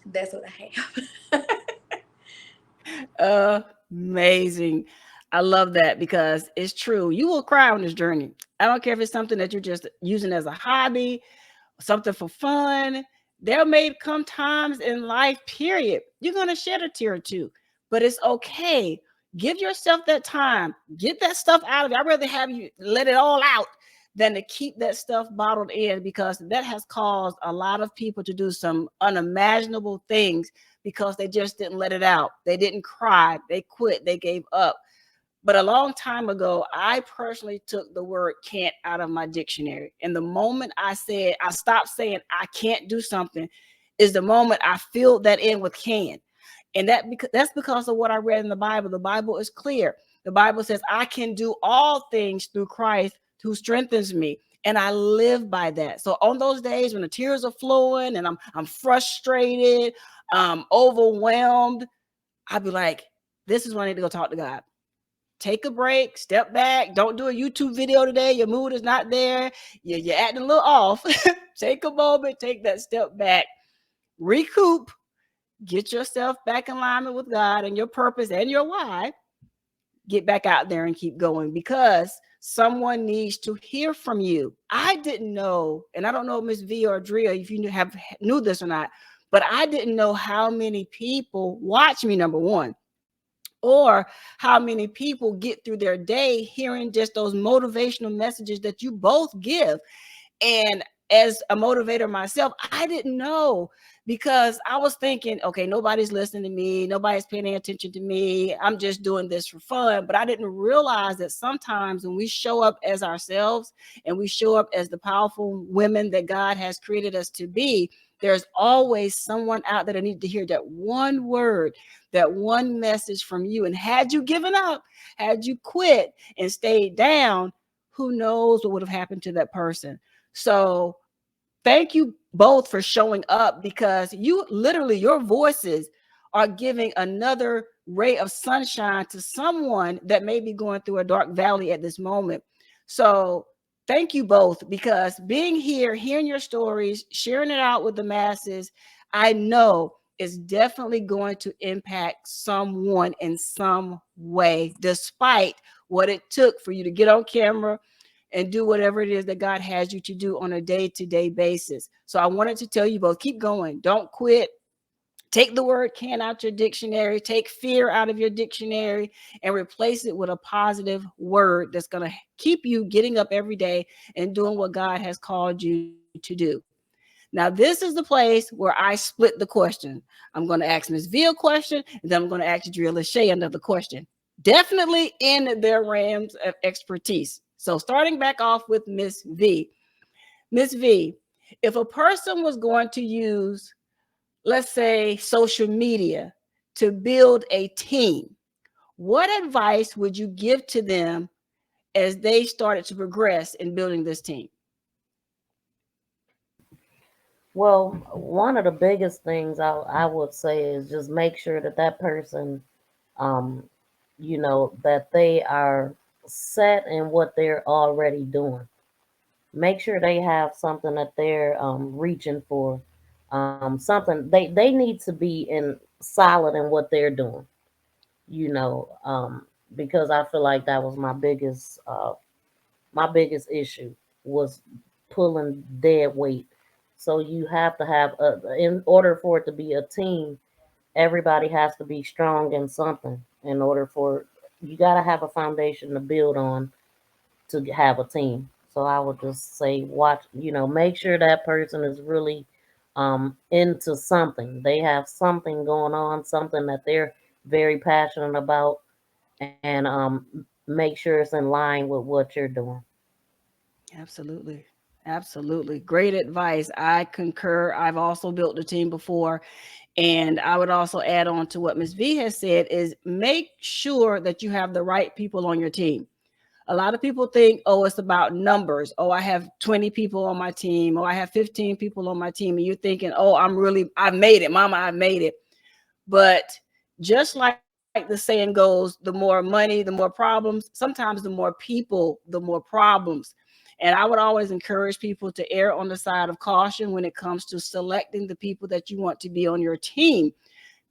that's what I have. Amazing. I love that because it's true. You will cry on this journey. I don't care if it's something that you're just using as a hobby, something for fun. There may come times in life, period, you're going to shed a tear or two, but it's okay. Give yourself that time. Get that stuff out of it. I'd rather have you let it all out than to keep that stuff bottled in, because that has caused a lot of people to do some unimaginable things because they just didn't let it out. They didn't cry. They quit. They gave up. But a long time ago, I personally took the word can't out of my dictionary. And the moment I stopped saying I can't do something is the moment I filled that in with can. And that's because of what I read in the Bible. The Bible is clear. The Bible says I can do all things through Christ who strengthens me. And I live by that. So on those days when the tears are flowing and I'm frustrated, overwhelmed, I'll be like, this is when I need to go talk to God. Take a break, step back. Don't do a YouTube video today. Your mood is not there. You're acting a little off. Take a moment, take that step back, recoup, get yourself back in alignment with God and your purpose and your why. Get back out there and keep going, because someone needs to hear from you. I didn't know, and I don't know, Miss V or Drea, if you knew this or not, but I didn't know how many people watch me, number one, or how many people get through their day hearing just those motivational messages that you both give. And as a motivator myself, I didn't know, because I was thinking, okay, nobody's listening to me. Nobody's paying attention to me. I'm just doing this for fun. But I didn't realize that sometimes when we show up as ourselves and we show up as the powerful women that God has created us to be, there's always someone out there that needs to hear that one word, that one message from you. And had you given up, had you quit and stayed down, who knows what would have happened to that person. So thank you both for showing up, because you literally, your voices are giving another ray of sunshine to someone that may be going through a dark valley at this moment. So thank you both, because being here, hearing your stories, sharing it out with the masses, I know is definitely going to impact someone in some way, despite what it took for you to get on camera and do whatever it is that God has you to do on a day-to-day basis. So I wanted to tell you both, keep going. Don't quit. Take the word can out your dictionary. Take fear out of your dictionary and replace it with a positive word that's going to keep you getting up every day and doing what God has called you to do. Now, this is the place where I split the question. I'm going to ask Ms. V a question, and then I'm going to ask Drea Lachey another question. definitely in their realms of expertise. So starting back off with Miss V. Miss V, if a person was going to use, let's say, social media to build a team, what advice would you give to them as they started to progress in building this team? Well, one of the biggest things I would say is just make sure that that person, um, that they are set in what they're already doing. Make sure they have something that they're reaching for. Something they need to be in solid in what they're doing. You know, because I feel like that was my biggest issue was pulling dead weight. So you have to have in order for it to be a team, everybody has to be strong in something. In order for you got to have a foundation to build on to have a team. So I would just say, watch, make sure that person is really into something. They have something going on, something that they're very passionate about, and make sure it's in line with what you're doing. Absolutely. Absolutely. Great advice. I concur. I've also built a team before. And I would also add on to what Ms. V has said is make sure that you have the right people on your team. A lot of people think, oh, it's about numbers. Oh, I have 20 people on my team. Oh, I have 15 people on my team. And you're thinking, oh, I made it. Mama, I made it. But just like the saying goes, the more money, the more problems. Sometimes the more people, the more problems. And I would always encourage people to err on the side of caution when it comes to selecting the people that you want to be on your team,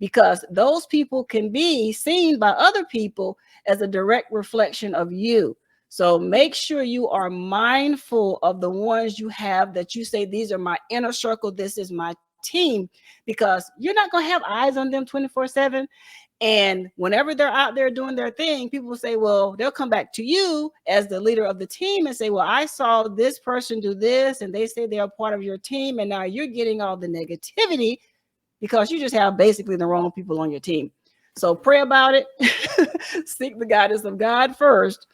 because those people can be seen by other people as a direct reflection of you. So make sure you are mindful of the ones you have that you say, these are my inner circle, this is my team, because you're not going to have eyes on them 24/7. And whenever they're out there doing their thing, people will say, well, they'll come back to you as the leader of the team and say, well, I saw this person do this, and they say they're a part of your team, and now you're getting all the negativity because you just have basically the wrong people on your team. So pray about it. Seek the guidance of God first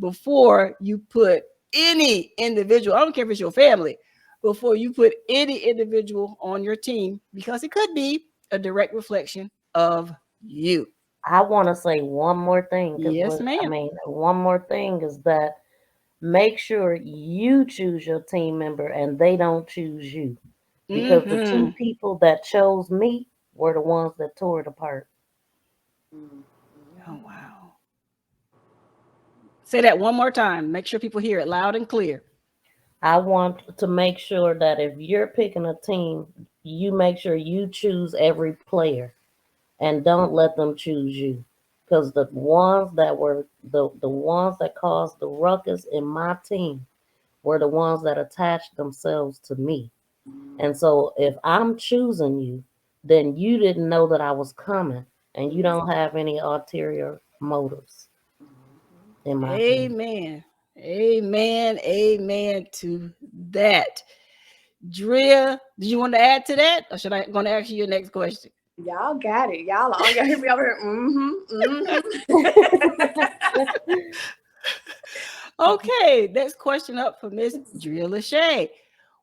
before you put any individual, I don't care if it's your family, before you put any individual on your team, because it could be a direct reflection of you. I want to say one more thing because Yes, ma'am. one more thing is that make sure you choose your team member and they don't choose you. Because the two Mm-hmm. people that chose me were the ones that tore it apart. Oh, wow. Say that one more time. Make sure people hear it loud and clear. I want to make sure that if you're picking a team, you make sure you choose every player and don't let them choose you. Because the ones that caused the ruckus in my team were the ones that attached themselves to me. And so if I'm choosing you, then you didn't know that I was coming and you don't have any ulterior motives in my opinion. Amen. Amen. Amen to that. Drea, do you want to add to that? Or should I going to ask you your next question? Y'all got it. Y'all hear me over here. Mm-hmm. Okay, next question up for Miss Drea Lachey.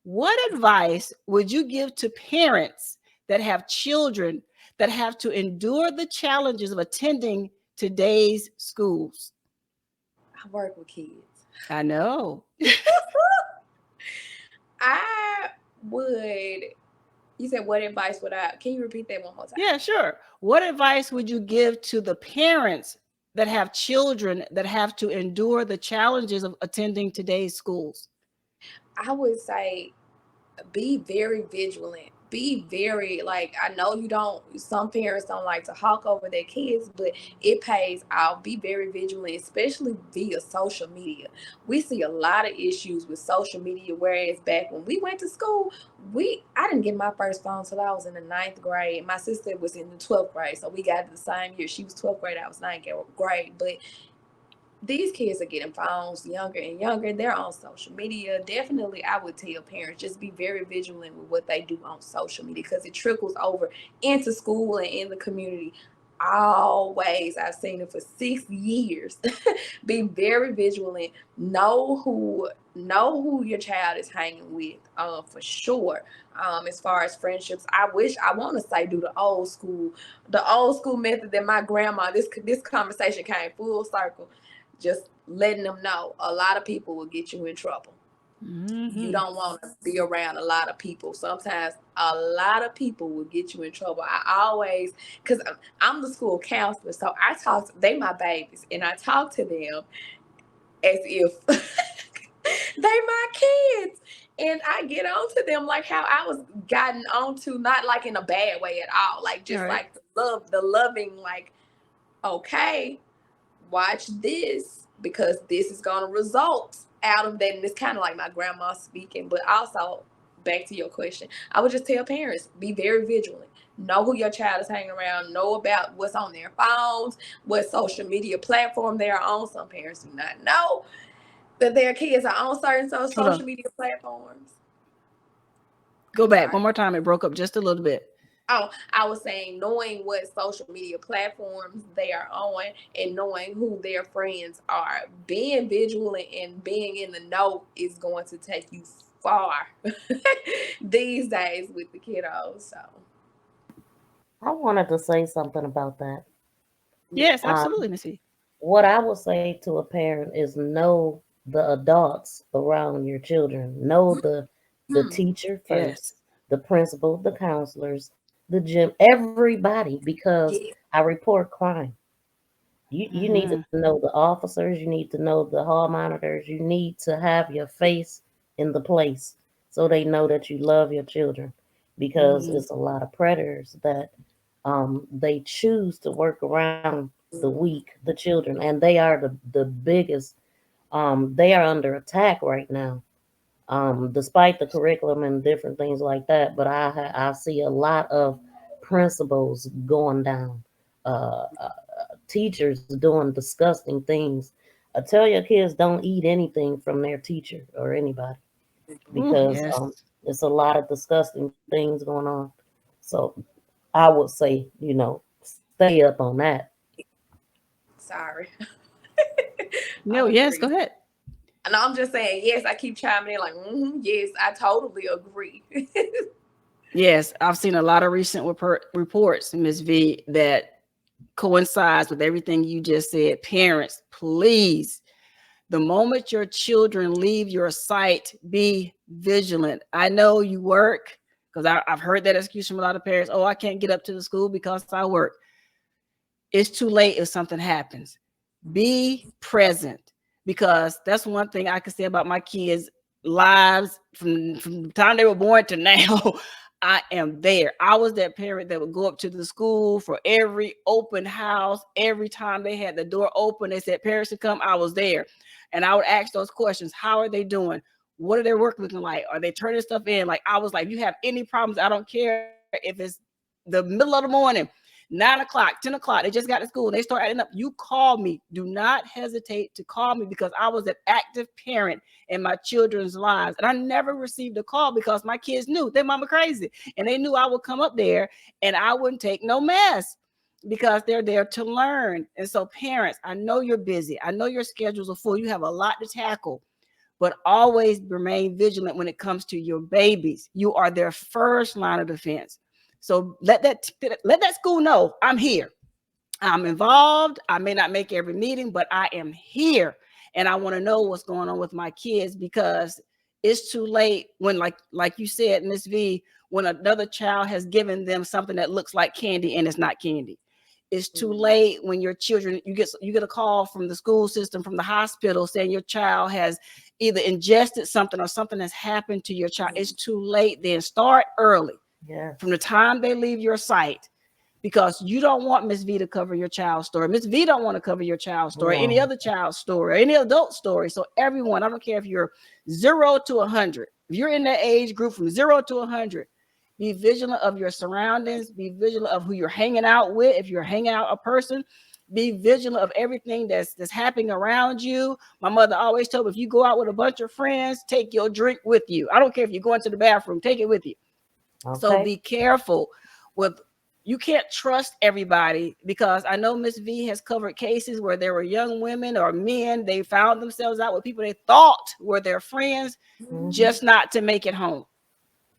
What advice would you give to parents that have children that have to endure the challenges of attending today's schools? I work with kids. I know. I would. You said, what advice would I? Can you repeat that one more time? Yeah, sure. What advice would you give to the parents that have children that have to endure the challenges of attending today's schools? I would say be very vigilant. Be very, like, I know you don't, some parents don't like to hawk over their kids, but it pays out. Be very vigilant, especially via social media. We see a lot of issues with social media, whereas back when we went to school, I didn't get my first phone until I was in the 9th grade. My sister was in the 12th grade, so we got it the same year. She was 12th grade, I was 9th grade. But these kids are getting phones younger and younger. They're on social media. Definitely, I would tell parents, just be very vigilant with what they do on social media, because it trickles over into school and in the community always, I've seen it for 6 years. Be very vigilant. Know who your child is hanging with, for sure. As far as friendships, I want to say do the old school method that my grandma, this conversation came full circle, just letting them know a lot of people will get you in trouble. You don't want to be around a lot of people. Sometimes a lot of people will get you in trouble. I always, because I'm the school counselor, so I they my babies, and I talk to them as if they my kids. And I get on to them like how I was gotten onto, not like in a bad way at all. Like just like the loving, like, okay, watch this, because this is going to result out of that. And it's kind of like my grandma speaking. But also, back to your question, I would just tell parents, be very vigilant. Know who your child is hanging around. Know about what's on their phones, what social media platform they are on. Some parents do not know that their kids are on certain social media platforms. Go back one more time. It broke up just a little bit. Oh, I was saying knowing what social media platforms they are on and knowing who their friends are. Being vigilant and being in the know is going to take you far these days with the kiddos. So I wanted to say something about that. Yes, absolutely, Missy. What I would say to a parent is know the adults around your children. Know the teacher first, the principal, the counselors, the gym, everybody, because I report crime. You need to know the officers, you need to know the hall monitors, you need to have your face in the place so they know that you love your children, because it's a lot of predators that they choose to work around the weak, the children, and they are the biggest. They are under attack right now, despite the curriculum and different things like that. But I see a lot of principals going down, teachers doing disgusting things. Tell your kids don't eat anything from their teacher or anybody, because it's a lot of disgusting things going on. So I would say, stay up on that. Sorry. No, yes, go ahead. And I'm just saying, yes, I keep chiming in like, yes, I totally agree. Yes, I've seen a lot of recent reports, Ms. V, that coincides with everything you just said. Parents, please, the moment your children leave your sight, be vigilant. I know you work, because I've heard that excuse from a lot of parents. Oh, I can't get up to the school because I work. It's too late if something happens. Be present, because that's one thing I can say about my kids' lives from the time they were born to now. I am there. I was that parent that would go up to the school for every open house. Every time they had the door open, they said parents should come. I was there. And I would ask those questions. How are they doing? What are their work looking like? Are they turning stuff in? Like, I was like, if you have any problems, I don't care if it's the middle of the morning, 9 o'clock, 10 o'clock, they just got to school, they start adding up. You call me. Do not hesitate to call me, because I was an active parent in my children's lives. And I never received a call because my kids knew their mama crazy. And they knew I would come up there and I wouldn't take no mess, because they're there to learn. And so parents, I know you're busy. I know your schedules are full. You have a lot to tackle, but always remain vigilant when it comes to your babies. You are their first line of defense. So let that school know I'm here. I'm involved. I may not make every meeting, but I am here. And I want to know what's going on with my kids, because it's too late when, like you said, Miss V, when another child has given them something that looks like candy and it's not candy. It's too late when your children, you get a call from the school system, from the hospital, saying your child has either ingested something or something has happened to your child. It's too late. Then start early. Yeah. From the time they leave your sight, because you don't want Miss V to cover your child's story. Miss V don't want to cover your child's story, any other child's story, any adult story. So everyone, I don't care if you're 0 to 100, if you're in that age group from 0 to 100, be vigilant of your surroundings, be vigilant of who you're hanging out with. If you're hanging out a person, be vigilant of everything that's happening around you. My mother always told me, if you go out with a bunch of friends, take your drink with you. I don't care if you're going to the bathroom, take it with you. Okay. So be careful with you can't trust everybody, because I know Miss V has covered cases where there were young women or men, they found themselves out with people they thought were their friends, Mhm. just not to make it home.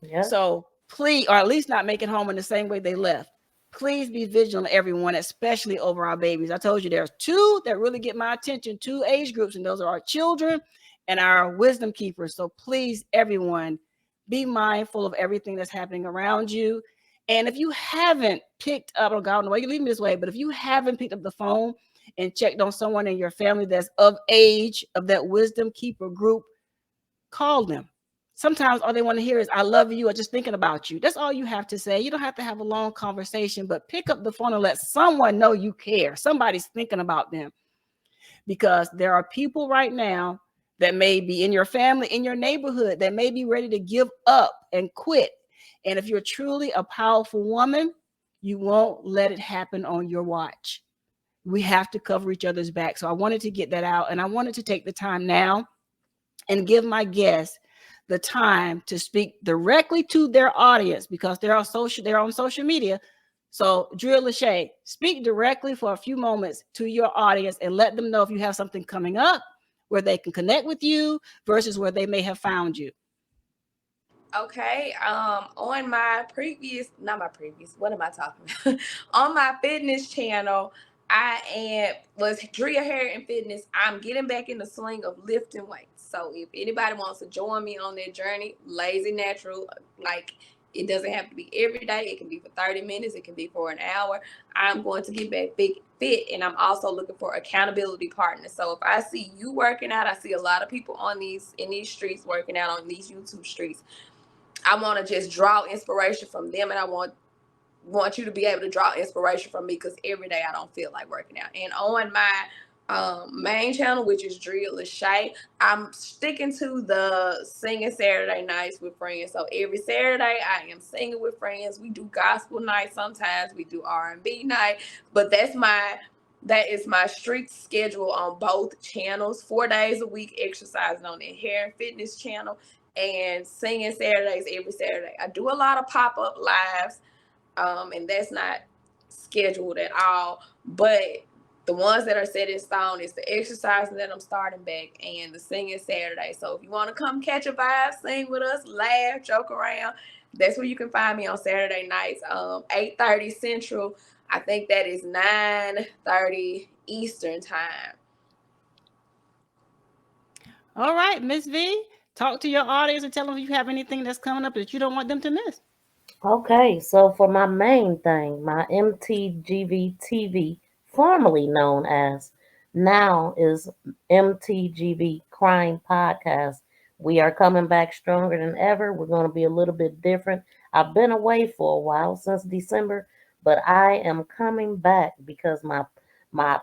Yep. So please, or at least not make it home in the same way they left. Please be vigilant, everyone, especially over our babies. I told you there's two that really get my attention, two age groups, and those are our children and our wisdom keepers. So please, everyone, be mindful of everything that's happening around you. And if you haven't picked up, oh God, no way you leave me this way, but if you haven't picked up the phone and checked on someone in your family that's of age of that wisdom keeper group, call them. Sometimes all they want to hear is, I love you, or just thinking about you. That's all you have to say. You don't have to have a long conversation, but pick up the phone and let someone know you care. Somebody's thinking about them, because there are people right now that may be in your family, in your neighborhood, that may be ready to give up and quit. And if you're truly a powerful woman, you won't let it happen on your watch. We have to cover each other's back. So I wanted to get that out, and I wanted to take the time now and give my guests the time to speak directly to their audience, because they're on social media. So Drea Lachey, speak directly for a few moments to your audience and let them know if you have something coming up where they can connect with you versus where they may have found you. Okay. On my previous, not my previous, what am I talking about? On my fitness channel, I was Drea Hair and Fitness. I'm getting back in the swing of lifting weights. So if anybody wants to join me on that journey, lazy natural, like, it doesn't have to be every day. It can be for 30 minutes. It can be for an hour. I'm going to get back fit, and I'm also looking for accountability partners. So if I see you working out, I see a lot of people in these streets working out on these YouTube streets. I want to just draw inspiration from them, and I want you to be able to draw inspiration from me, because every day I don't feel like working out. And on my main channel, which is Drea Lachey, I'm sticking to the singing Saturday nights with friends. So every Saturday I am singing with friends. We do gospel night, sometimes we do R&B night, but that is my strict schedule on both channels. 4 days a week exercising on the hair and fitness channel, and singing Saturdays every Saturday. I do a lot of pop-up lives, and that's not scheduled at all. But the ones that are set in stone is the exercising that I'm starting back, and the singing Saturday. So if you want to come catch a vibe, sing with us, laugh, joke around, that's where you can find me on Saturday nights, 8:30 Central. I think that is 9:30 Eastern time. All right, Miss V, talk to your audience and tell them if you have anything that's coming up that you don't want them to miss. Okay, so for my main thing, my MTGV TV, formerly known as, now is MTGV Crime Podcast. We are coming back stronger than ever. We're going to be a little bit different. I've been away for a while, since December, but I am coming back because my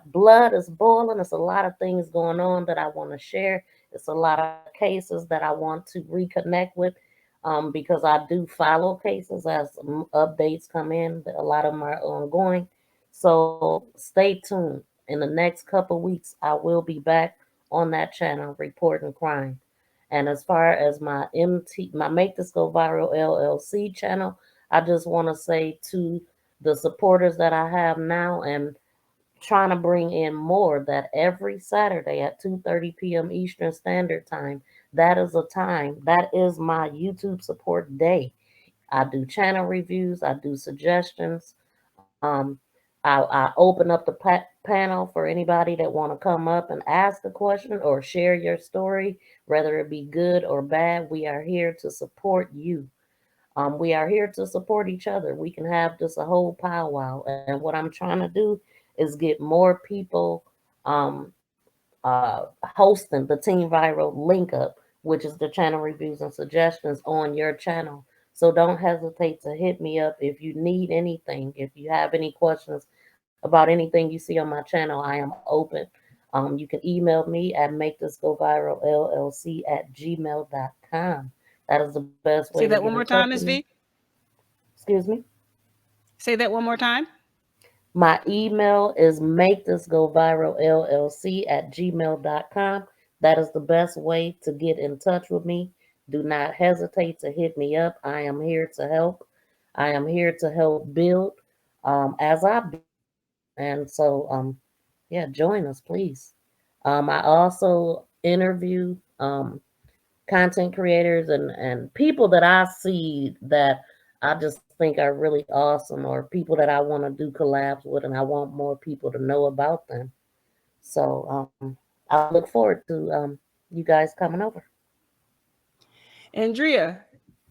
blood is boiling. There's a lot of things going on that I want to share. It's a lot of cases that I want to reconnect with, because I do follow cases as updates come in. A lot of them are ongoing. So stay tuned. In the next couple weeks, I will be back on that channel reporting crime. And as far as my Make This Go Viral LLC channel, I just want to say to the supporters that I have now, and trying to bring in more, that every Saturday at 2:30 p.m. Eastern Standard Time, that is my YouTube support day. I do channel reviews, I do suggestions. I open up the panel for anybody that want to come up and ask a question or share your story, whether it be good or bad. We are here to support you. We are here to support each other. We can have just a whole powwow. And what I'm trying to do is get more people um, hosting the Team Viral link up, which is the channel reviews and suggestions on your channel. So don't hesitate to hit me up if you need anything. If you have any questions about anything you see on my channel, I am open. You can email me at makethisgoviralllc@gmail.com. That is the best way to Say get that in one more touch with time, me. Miss V. Excuse me. Say that one more time. My email is makethisgoviralllc@gmail.com. That is the best way to get in touch with me. Do not hesitate to hit me up. I am here to help. I am here to help build. as I be. And so, yeah, join us, please. I also interview content creators and people that I see that I just think are really awesome, or people that I want to do collabs with, and I want more people to know about them. So I look forward to you guys coming over. Andrea,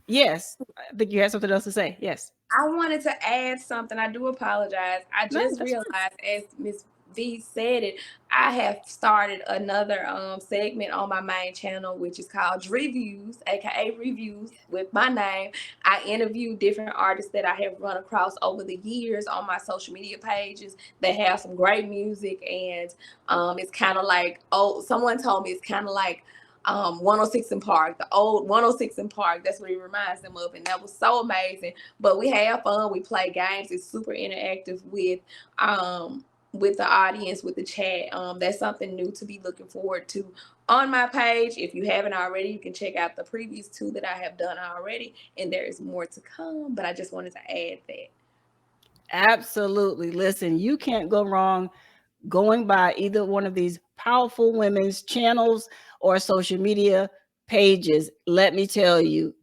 yes, I think you had something else to say. Yes. I wanted to add something. I do apologize. I No, just that's fine. realized as Miss V said it, I have started another segment on my main channel, which is called Reviews, aka Reviews with my name. I interview different artists that I have run across over the years on my social media pages. They have some great music, and it's kind of like, oh, someone told me it's kind of like 106 in Park, the old 106 in Park. That's what it reminds them of, and that was so amazing. But we have fun. We play games. It's super interactive with the audience, with the chat. That's something new to be looking forward to on my page. If you haven't already, you can check out the previous two that I have done already, and there is more to come. But I just wanted to add that. Absolutely. Listen, you can't go wrong going by either one of these powerful women's channels or social media pages. Let me tell you,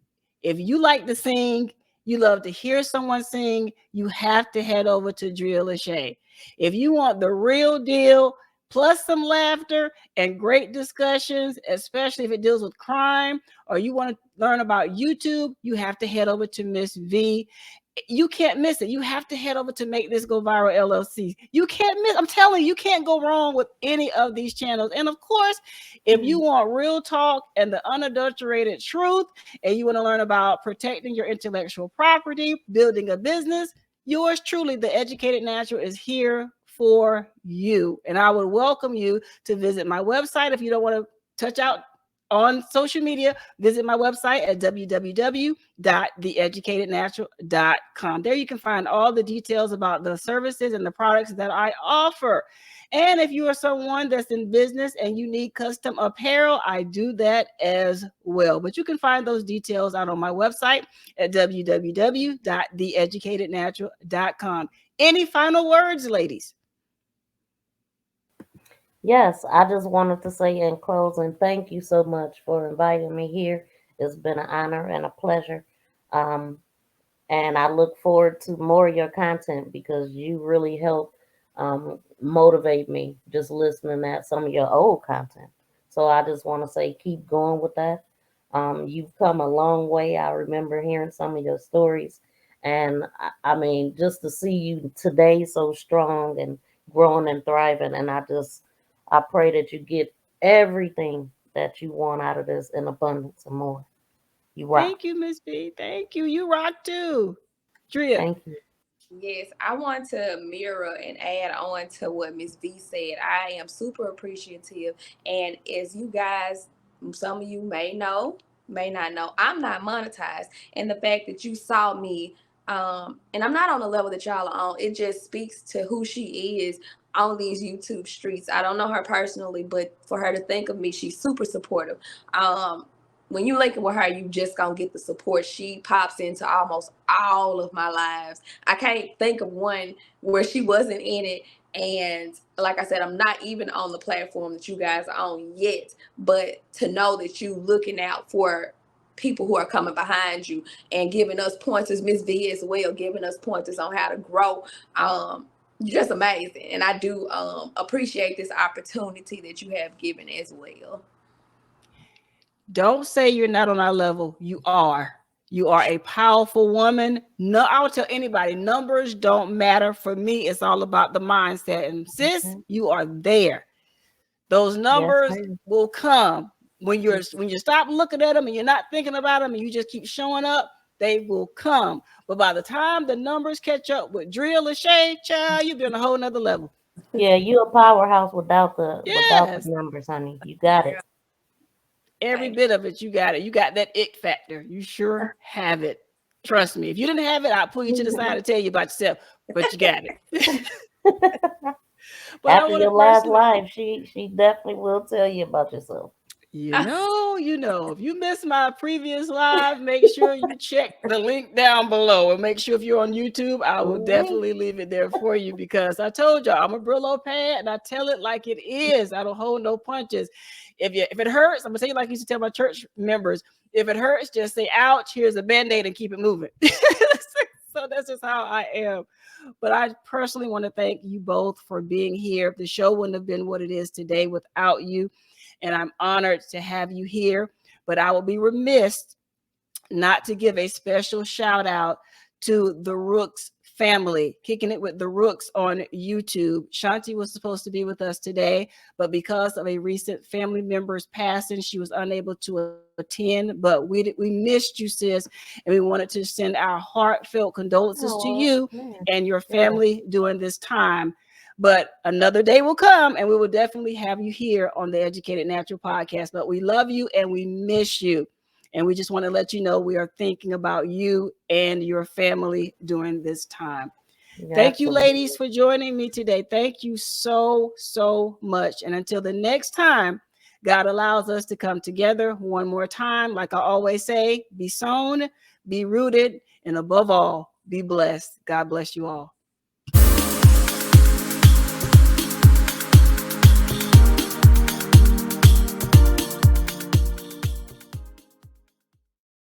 if you like to sing, you love to hear someone sing, you have to head over to Drea Lachey. If you want the real deal, plus some laughter and great discussions, especially if it deals with crime, or you want to learn about YouTube, you have to head over to Miss V. You can't miss it. You have to head over to Make This Go Viral LLC. You can't miss. I'm telling you, you can't go wrong with any of these channels. And of course, if you want real talk and the unadulterated truth, and you want to learn about protecting your intellectual property, building a business, yours truly, The Educated Natural, is here for you. And I would welcome you to visit my website. If you don't want to touch out on social media, visit my website at www.theeducatednatural.com. There you can find all the details about the services and the products that I offer. And if you are someone that's in business and you need custom apparel, I do that as well. But you can find those details out on my website at www.theeducatednatural.com. Any final words, ladies? Yes, I just wanted to say in closing, thank you so much for inviting me here. It's been an honor and a pleasure. Um, and I look forward to more of your content because you really help motivate me just listening at some of your old content. So I just want to say keep going with that. You've come a long way. I remember hearing some of your stories, and I mean, just to see you today so strong and growing and thriving, and I pray that you get everything that you want out of this in abundance and more. You rock. Thank you, Miss B. Thank you. You rock too. Drea. Thank you. Yes, I want to mirror and add on to what Miss V said. I am super appreciative. And as you guys, some of you may know, may not know, I'm not monetized. And the fact that you saw me, and I'm not on the level that y'all are on, it just speaks to who she is on these YouTube streets. I don't know her personally, but for her to think of me, she's super supportive. When you link with her, you just gonna get the support. She pops into almost all of my lives. I can't think of one where she wasn't in it. And like I said, I'm not even on the platform that you guys are on yet. But to know that you looking out for people who are coming behind you and giving us pointers, Miss V as well, giving us pointers on how to grow. You're just amazing. And I do appreciate this opportunity that you have given as well. Don't say you're not on our level. You are. You are a powerful woman. No, I'll tell anybody, numbers don't matter. For me, it's all about the mindset. And sis, you are there. Those Yes, numbers ma'am. will come when you stop looking at them and you're not thinking about them and you just keep showing up. They will come. But by the time the numbers catch up with Drea Lachey, child, you'll be on a whole nother level. Yeah, you a powerhouse without the Yes. numbers, honey. You got it. Every bit of it, you got it. You got that it factor. You sure have it. Trust me. If you didn't have it, I'll pull you to the side and tell you about yourself. But you got it. But I After want to your last personally, live, she definitely will tell you about yourself. If you missed my previous live, make sure you check the link down below, and make sure if you're on YouTube, I will definitely leave it there for you, because I told y'all I'm a Brillo pad and I tell it like it is. I don't hold no punches. If it hurts, I'm gonna tell you like I used to tell my church members, if it hurts, just say ouch, here's a band-aid, and keep it moving. So that's just how I am. But I personally want to thank you both for being here. The show wouldn't have been what it is today without you. And I'm honored to have you here. But I will be remiss not to give a special shout out to the Rooks family, Kicking It with the Rooks on YouTube. Shanti was supposed to be with us today, but because of a recent family member's passing, she was unable to attend. But we missed you, sis, and we wanted to send our heartfelt condolences to you and your family during this time. But another day will come, and we will definitely have you here on the Educated Natural podcast. But we love you and we miss you. And we just want to let you know we are thinking about you and your family during this time. Thank you, ladies, for joining me today. Thank you so, so much. And until the next time God allows us to come together one more time, like I always say, be sown, be rooted, and above all, be blessed. God bless you all.